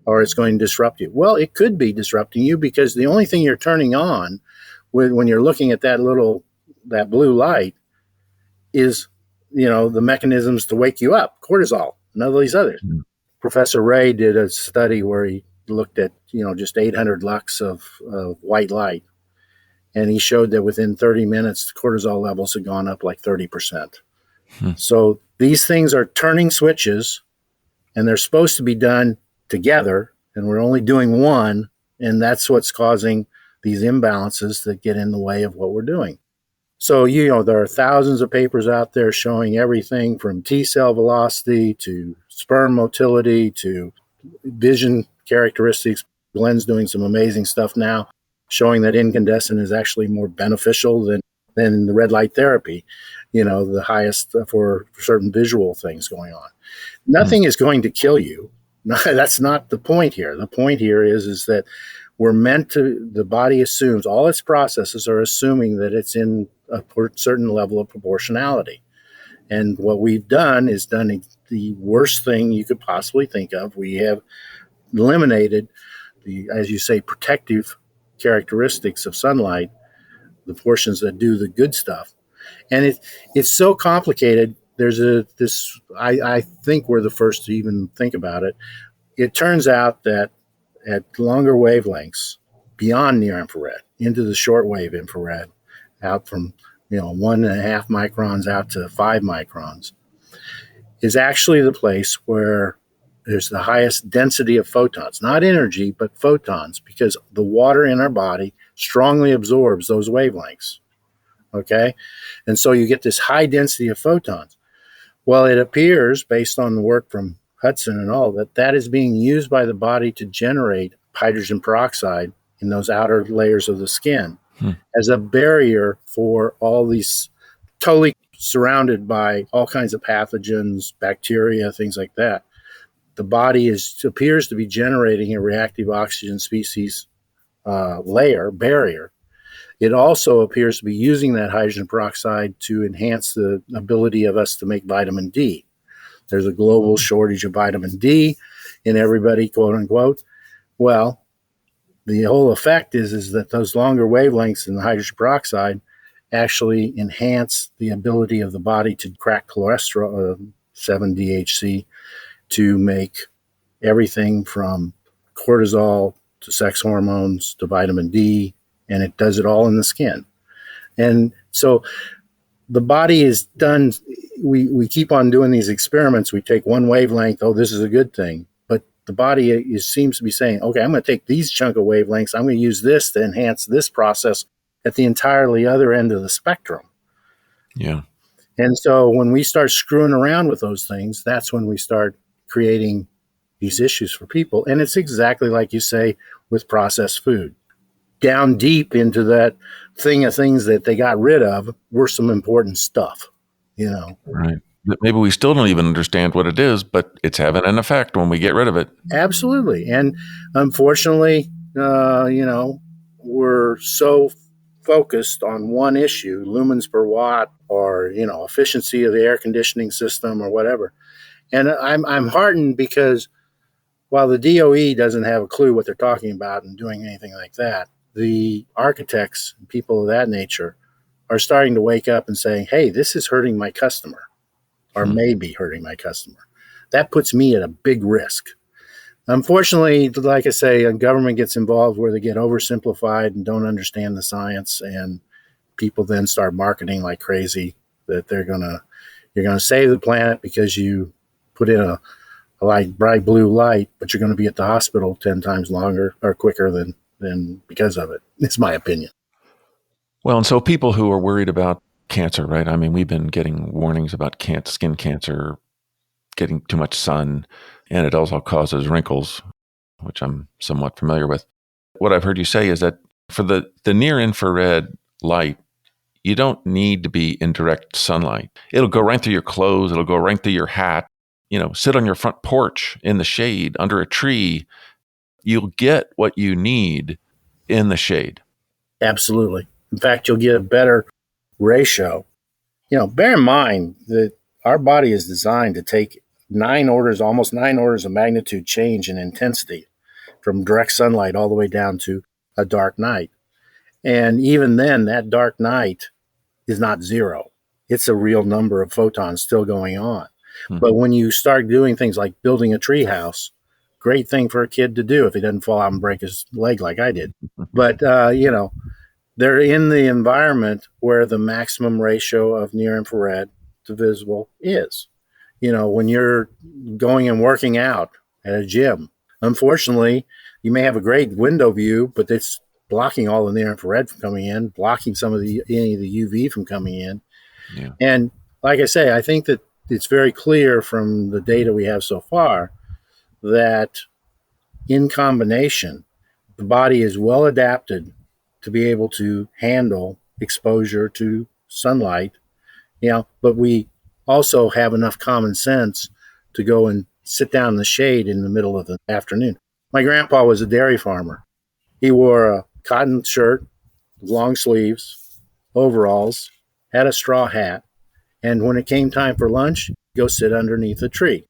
or it's going to disrupt you. Well, it could be disrupting you because the only thing you're turning on when you're looking at that blue light is, the mechanisms to wake you up, cortisol and all these others. Professor Ray did a study where he looked at, just 800 lux of white light. And he showed that within 30 minutes, cortisol levels had gone up like 30%. So these things are turning switches, and they're supposed to be done together, and we're only doing one, and that's what's causing these imbalances that get in the way of what we're doing. So, there are thousands of papers out there showing everything from T-cell velocity to sperm motility to vision characteristics. Glenn's doing some amazing stuff now, showing that incandescent is actually more beneficial than the red light therapy, the highest for certain visual things going on. Nothing is going to kill you. That's not the point here. The point here is that we're meant to, the body assumes, all its processes are assuming that it's in a certain level of proportionality. And what we've done is done the worst thing you could possibly think of. We have eliminated the, as you say, protective characteristics of sunlight, the portions that do the good stuff. And it's so complicated I think we're the first to even think about it. It turns out that at longer wavelengths, beyond near infrared, into the shortwave infrared, out from 1.5 microns out to 5 microns, is actually the place where there's the highest density of photons, not energy, but photons, because the water in our body strongly absorbs those wavelengths. Okay. And so you get this high density of photons. Well, it appears, based on the work from Hudson and all, that is being used by the body to generate hydrogen peroxide in those outer layers of the skin as a barrier for all these, totally surrounded by all kinds of pathogens, bacteria, things like that. The body appears to be generating a reactive oxygen species barrier. It also appears to be using that hydrogen peroxide to enhance the ability of us to make vitamin D. There's a global shortage of vitamin D in everybody, quote unquote. Well, the whole effect is that those longer wavelengths in the hydrogen peroxide actually enhance the ability of the body to crack cholesterol, 7-DHC, to make everything from cortisol to sex hormones to vitamin D, and it does it all in the skin. And so the body is done. We keep on doing these experiments. We take one wavelength. Oh, this is a good thing. But the body seems to be saying, okay, I'm going to take these chunk of wavelengths. I'm going to use this to enhance this process at the entirely other end of the spectrum. Yeah. And so when we start screwing around with those things, that's when we start creating these issues for people. And it's exactly like you say with processed food. Down deep into that thing of things that they got rid of were some important stuff, Right. Maybe we still don't even understand what it is, but it's having an effect when we get rid of it. Absolutely. And unfortunately, we're so focused on one issue, lumens per watt, or, efficiency of the air conditioning system or whatever. And I'm heartened because while the DOE doesn't have a clue what they're talking about and doing anything like that, the architects and people of that nature are starting to wake up and saying, hey, this is hurting my customer, or may be hurting my customer. That puts me at a big risk. Unfortunately, like I say, a government gets involved where they get oversimplified and don't understand the science, and people then start marketing like crazy that you're gonna save the planet because you put in a bright blue light, but you're going to be at the hospital 10 times longer or quicker than because of it. It's my opinion. Well, and so people who are worried about cancer, right? I mean, we've been getting warnings about skin cancer, getting too much sun, and it also causes wrinkles, which I'm somewhat familiar with. What I've heard you say is that for the near infrared light, you don't need to be in direct sunlight. It'll go right through your clothes. It'll go right through your hat. Sit on your front porch in the shade under a tree. You'll get what you need in the shade. Absolutely. In fact, you'll get a better ratio. Bear in mind that our body is designed to take almost 9 orders of magnitude change in intensity from direct sunlight all the way down to a dark night. And even then, that dark night is not zero. It's a real number of photons still going on. But when you start doing things like building a tree house, great thing for a kid to do if he doesn't fall out and break his leg like I did. But, they're in the environment where the maximum ratio of near infrared to visible is. When you're going and working out at a gym, unfortunately, you may have a great window view, but it's blocking all the near infrared from coming in, blocking any of the UV from coming in. Yeah. And like I say, I think that it's very clear from the data we have so far that in combination, the body is well adapted to be able to handle exposure to sunlight, but we also have enough common sense to go and sit down in the shade in the middle of the afternoon. My grandpa was a dairy farmer. He wore a cotton shirt, long sleeves, overalls, had a straw hat, and when it came time for lunch, go sit underneath a tree.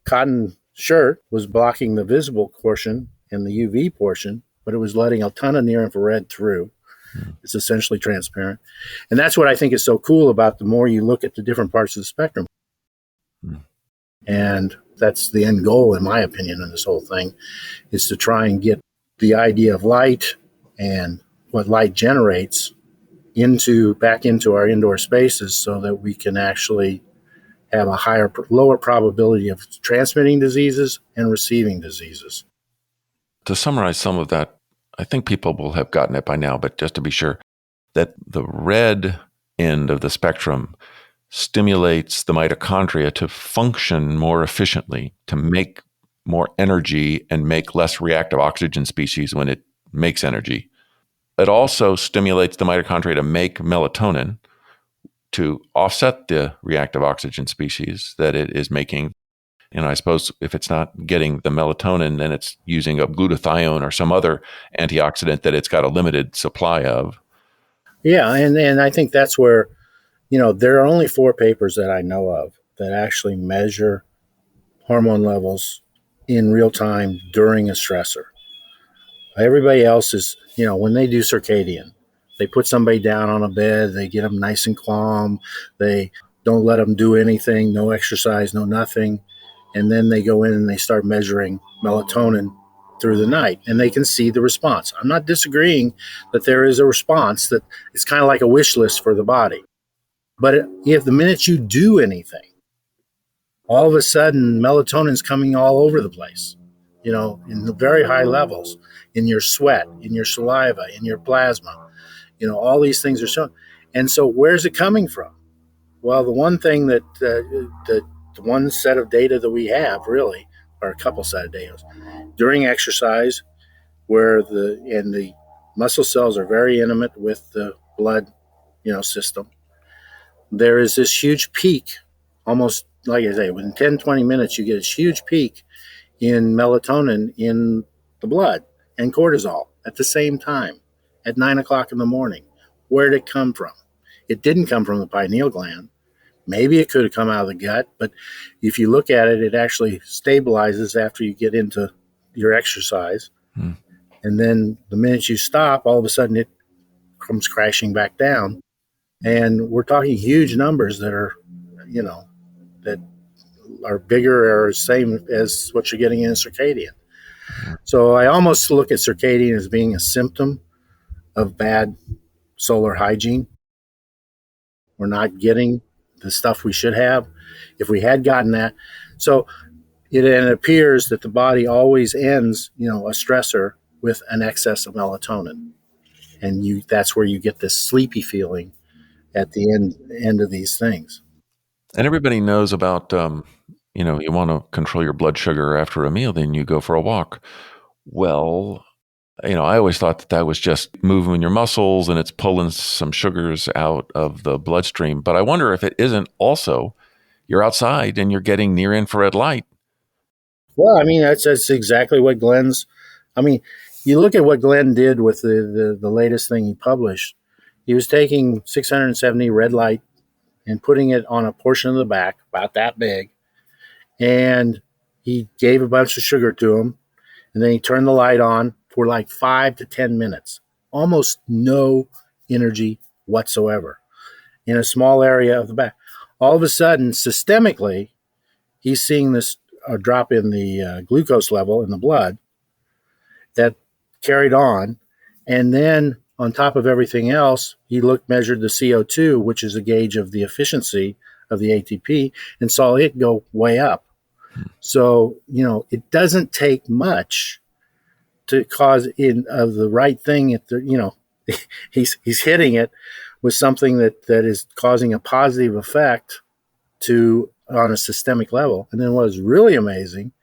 Cotton shirt was blocking the visible portion and the UV portion, but it was letting a ton of near infrared through. It's essentially transparent. And that's what I think is so cool about the more you look at the different parts of the spectrum. Mm. And that's the end goal, in my opinion, in this whole thing, is to try and get the idea of light and what light generates back into our indoor spaces so that we can actually have a lower probability of transmitting diseases and receiving diseases. To summarize some of that, I think people will have gotten it by now, but just to be sure, that the red end of the spectrum stimulates the mitochondria to function more efficiently, to make more energy and make less reactive oxygen species when it makes energy. It also stimulates the mitochondria to make melatonin to offset the reactive oxygen species that it is making. And I suppose if it's not getting the melatonin, then it's using a glutathione or some other antioxidant that it's got a limited supply of. Yeah, and I think that's where, there are only 4 papers that I know of that actually measure hormone levels in real time during a stressor. Everybody else is, when they do circadian, they put somebody down on a bed, they get them nice and calm, they don't let them do anything, no exercise, no nothing. And then they go in and they start measuring melatonin through the night, and they can see the response. I'm not disagreeing that there is a response, that it's kind of like a wish list for the body. But if the minute you do anything, all of a sudden melatonin's coming all over the place, in the very high levels, in your sweat, in your saliva, in your plasma, all these things are shown. And so where's it coming from? Well, the one thing that the one set of data that we have really, or a couple set of data, during exercise, where the muscle cells are very intimate with the blood, system, there is this huge peak, almost like I say, within 10, 20 minutes, you get this huge peak in melatonin in the blood and cortisol at the same time at 9 o'clock in the morning. Where did it come from? It didn't come from the pineal gland. Maybe it could have come out of the gut, but if you look at it, it actually stabilizes after you get into your exercise. And then the minute you stop, all of a sudden it comes crashing back down. And we're talking huge numbers that are, that are bigger or same as what you're getting in circadian. So I almost look at circadian as being a symptom of bad solar hygiene. We're not getting the stuff we should have. If we had gotten that, so it appears that the body always ends, a stressor with an excess of melatonin, and that's where you get this sleepy feeling at the end of these things. And everybody knows about, you want to control your blood sugar after a meal, then you go for a walk. Well, I always thought that was just moving your muscles and it's pulling some sugars out of the bloodstream. But I wonder if it isn't also you're outside and you're getting near infrared light. Well, that's exactly what you look at what Glenn did with the latest thing he published. He was taking 670 red light and putting it on a portion of the back, about that big. And he gave a bunch of sugar to him. And then he turned the light on for like 5 to 10 minutes. Almost no energy whatsoever in a small area of the back. All of a sudden, systemically, he's seeing this drop in the glucose level in the blood that carried on. And then on top of everything else, he measured the CO2, which is a gauge of the efficiency of the ATP, and saw it go way up. So, it doesn't take much to cause the right thing. He's hitting it with something that is causing a positive effect on a systemic level. And then what is really amazing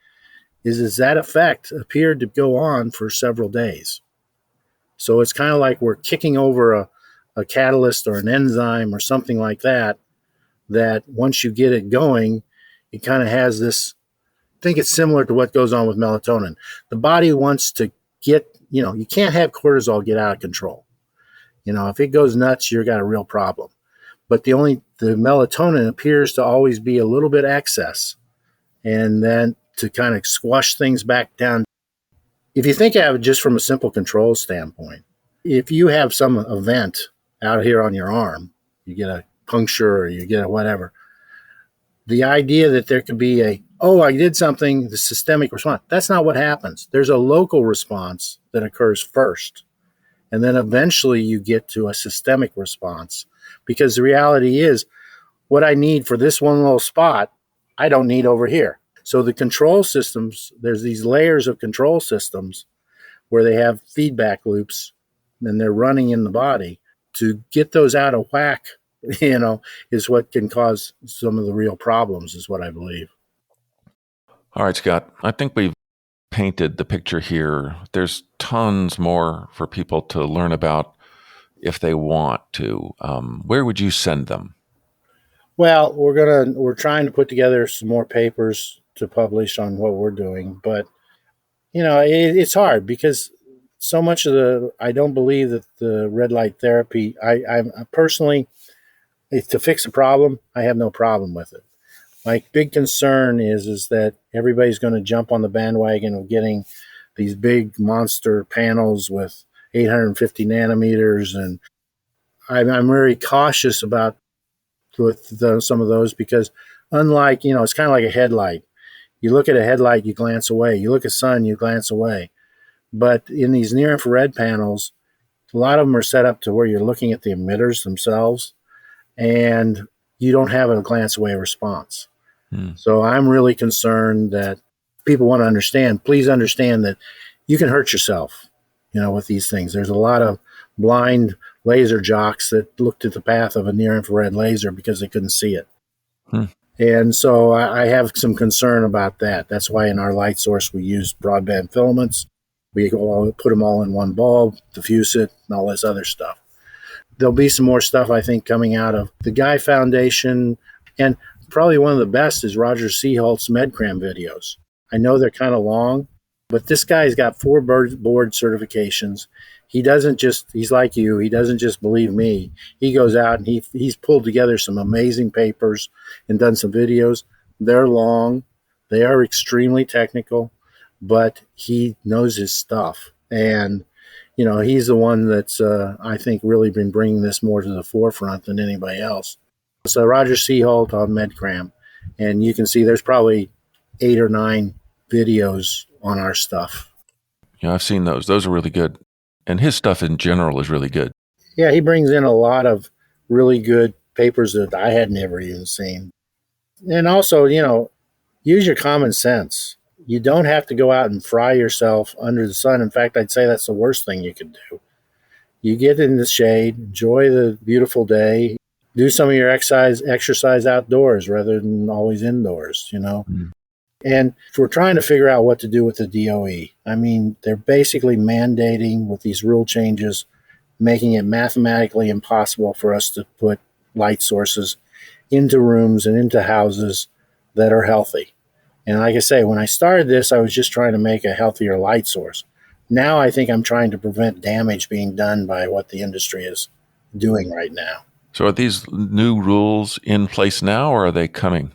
is that effect appeared to go on for several days. So it's kind of like we're kicking over a catalyst or an enzyme or something like that once you get it going, it kind of has this. I think it's similar to what goes on with melatonin. The body wants to get, you can't have cortisol get out of control. If it goes nuts, you've got a real problem. But the melatonin appears to always be a little bit excess, and then to kind of squash things back down. If you think of it just from a simple control standpoint, If you have some event out here on your arm, you get a puncture or you get a whatever, the idea that there could be I did something, the systemic response, that's not what happens. There's a local response that occurs first. And then eventually you get to a systemic response, because the reality is what I need for this one little spot, I don't need over here. So the control systems, there's these layers of control systems where they have feedback loops and they're running in the body. To get those out of whack, is what can cause some of the real problems, is what I believe. All right, Scott, I think we've painted the picture here. There's tons more for people to learn about if they want to. Where would you send them? Well, we're trying to put together some more papers to publish on what we're doing, but it's hard because so much of I don't believe that the red light therapy, I personally, to fix a problem, I have no problem with it. My big concern is that everybody's going to jump on the bandwagon of getting these big monster panels with 850 nanometers, and I'm very cautious about some of those, because unlike, it's kind of like a headlight. You look at a headlight, you glance away. You look at sun, you glance away. But in these near infrared panels, a lot of them are set up to where you're looking at the emitters themselves, and you don't have a glance away response. So I'm really concerned that people want to understand, please understand that you can hurt yourself, with these things. There's a lot of blind laser jocks that looked at the path of a near infrared laser because they couldn't see it. And so I have some concern about that. That's why in our light source, we use broadband filaments. We put them all in one bulb, diffuse it, and all this other stuff. There'll be some more stuff, I think, coming out of the Guy Foundation. And probably one of the best is Roger Seaholt's MedCram videos. I know they're kind of long, but this guy's got 4 board certifications. He's like you, he doesn't just believe me. He goes out and he's pulled together some amazing papers and done some videos. They're long, they are extremely technical, but he knows his stuff. And, he's the one that's, I think, really been bringing this more to the forefront than anybody else. So Roger Seaholt on MedCram, and you can see there's probably 8 or 9 videos on our stuff. Yeah, I've seen those. Those are really good. And his stuff in general is really good. Yeah, he brings in a lot of really good papers that I had never even seen. And also, use your common sense. You don't have to go out and fry yourself under the sun. In fact, I'd say that's the worst thing you could do. You get in the shade, enjoy the beautiful day, do some of your exercise outdoors rather than always indoors, And if we're trying to figure out what to do with the DOE, I mean, they're basically mandating with these rule changes, making it mathematically impossible for us to put light sources into rooms and into houses that are healthy. And like I say, when I started this, I was just trying to make a healthier light source. Now I think I'm trying to prevent damage being done by what the industry is doing right now. So are these new rules in place now, or are they coming?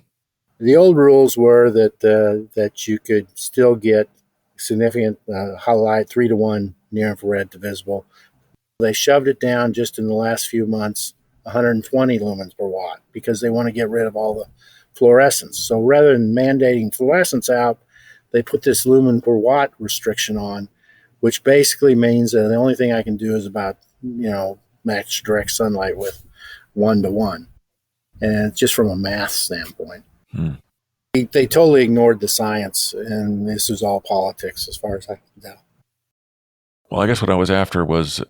The old rules were that you could still get significant highlight 3-to-1 near infrared to visible. They shoved it down just in the last few months, 120 lumens per watt, because they want to get rid of all the fluorescence. So rather than mandating fluorescence out, they put this lumen per watt restriction on, which basically means that the only thing I can do is about, match direct sunlight with 1-to-1. And just from a math standpoint. They totally ignored the science, and this is all politics as far as I can tell. Well, I guess what I was after was,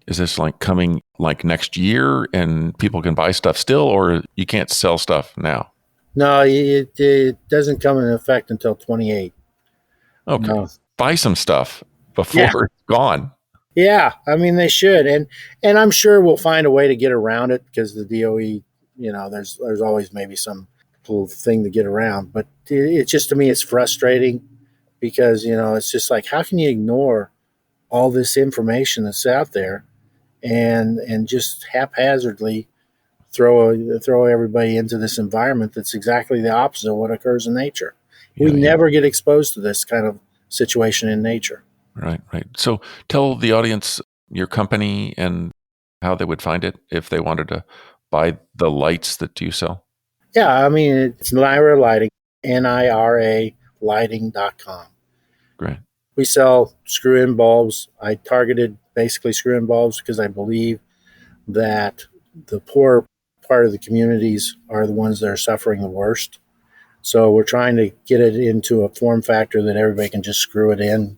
is this coming next year and people can buy stuff still, or you can't sell stuff now? No, it doesn't come into effect until 28. Okay. No. Buy some stuff before it's gone. Yeah, I mean, they should. And I'm sure we'll find a way to get around it, because the DOE, there's always maybe some little thing to get around. But it's just, to me, it's frustrating, because, it's just like, how can you ignore all this information that's out there and just haphazardly throw everybody into this environment that's exactly the opposite of what occurs in nature. We never get exposed to this kind of situation in nature. Right. So tell the audience your company and how they would find it if they wanted to buy the lights that you sell? Yeah, I mean, it's NIRA Lighting, NIRA lighting.com. Great. We sell screw-in bulbs. I targeted basically screw-in bulbs because I believe that the poor part of the communities are the ones that are suffering the worst. So we're trying to get it into a form factor that everybody can just screw it in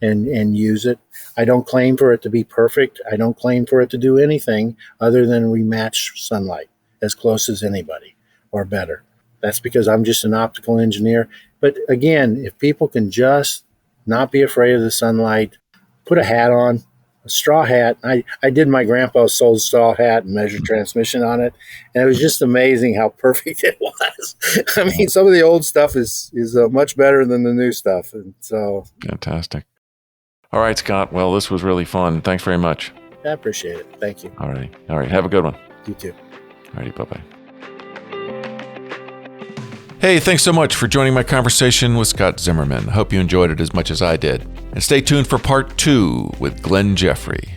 and use it. I don't claim for it to be perfect. I don't claim for it to do anything other than we match sunlight as close as anybody or better. That's because I'm just an optical engineer. But again, if people can just not be afraid of the sunlight, put a hat on, a straw hat. I did my grandpa's sold straw hat and measured transmission on it. And it was just amazing how perfect it was. I mean, some of the old stuff is much better than the new stuff. And so. Fantastic. All right, Scott. Well, this was really fun. Thanks very much. I appreciate it. Thank you. All right. All right. Have a good one. You too. All righty. Bye-bye. Hey, thanks so much for joining my conversation with Scott Zimmerman. Hope you enjoyed it as much as I did. And stay tuned for part 2 with Glenn Jeffrey.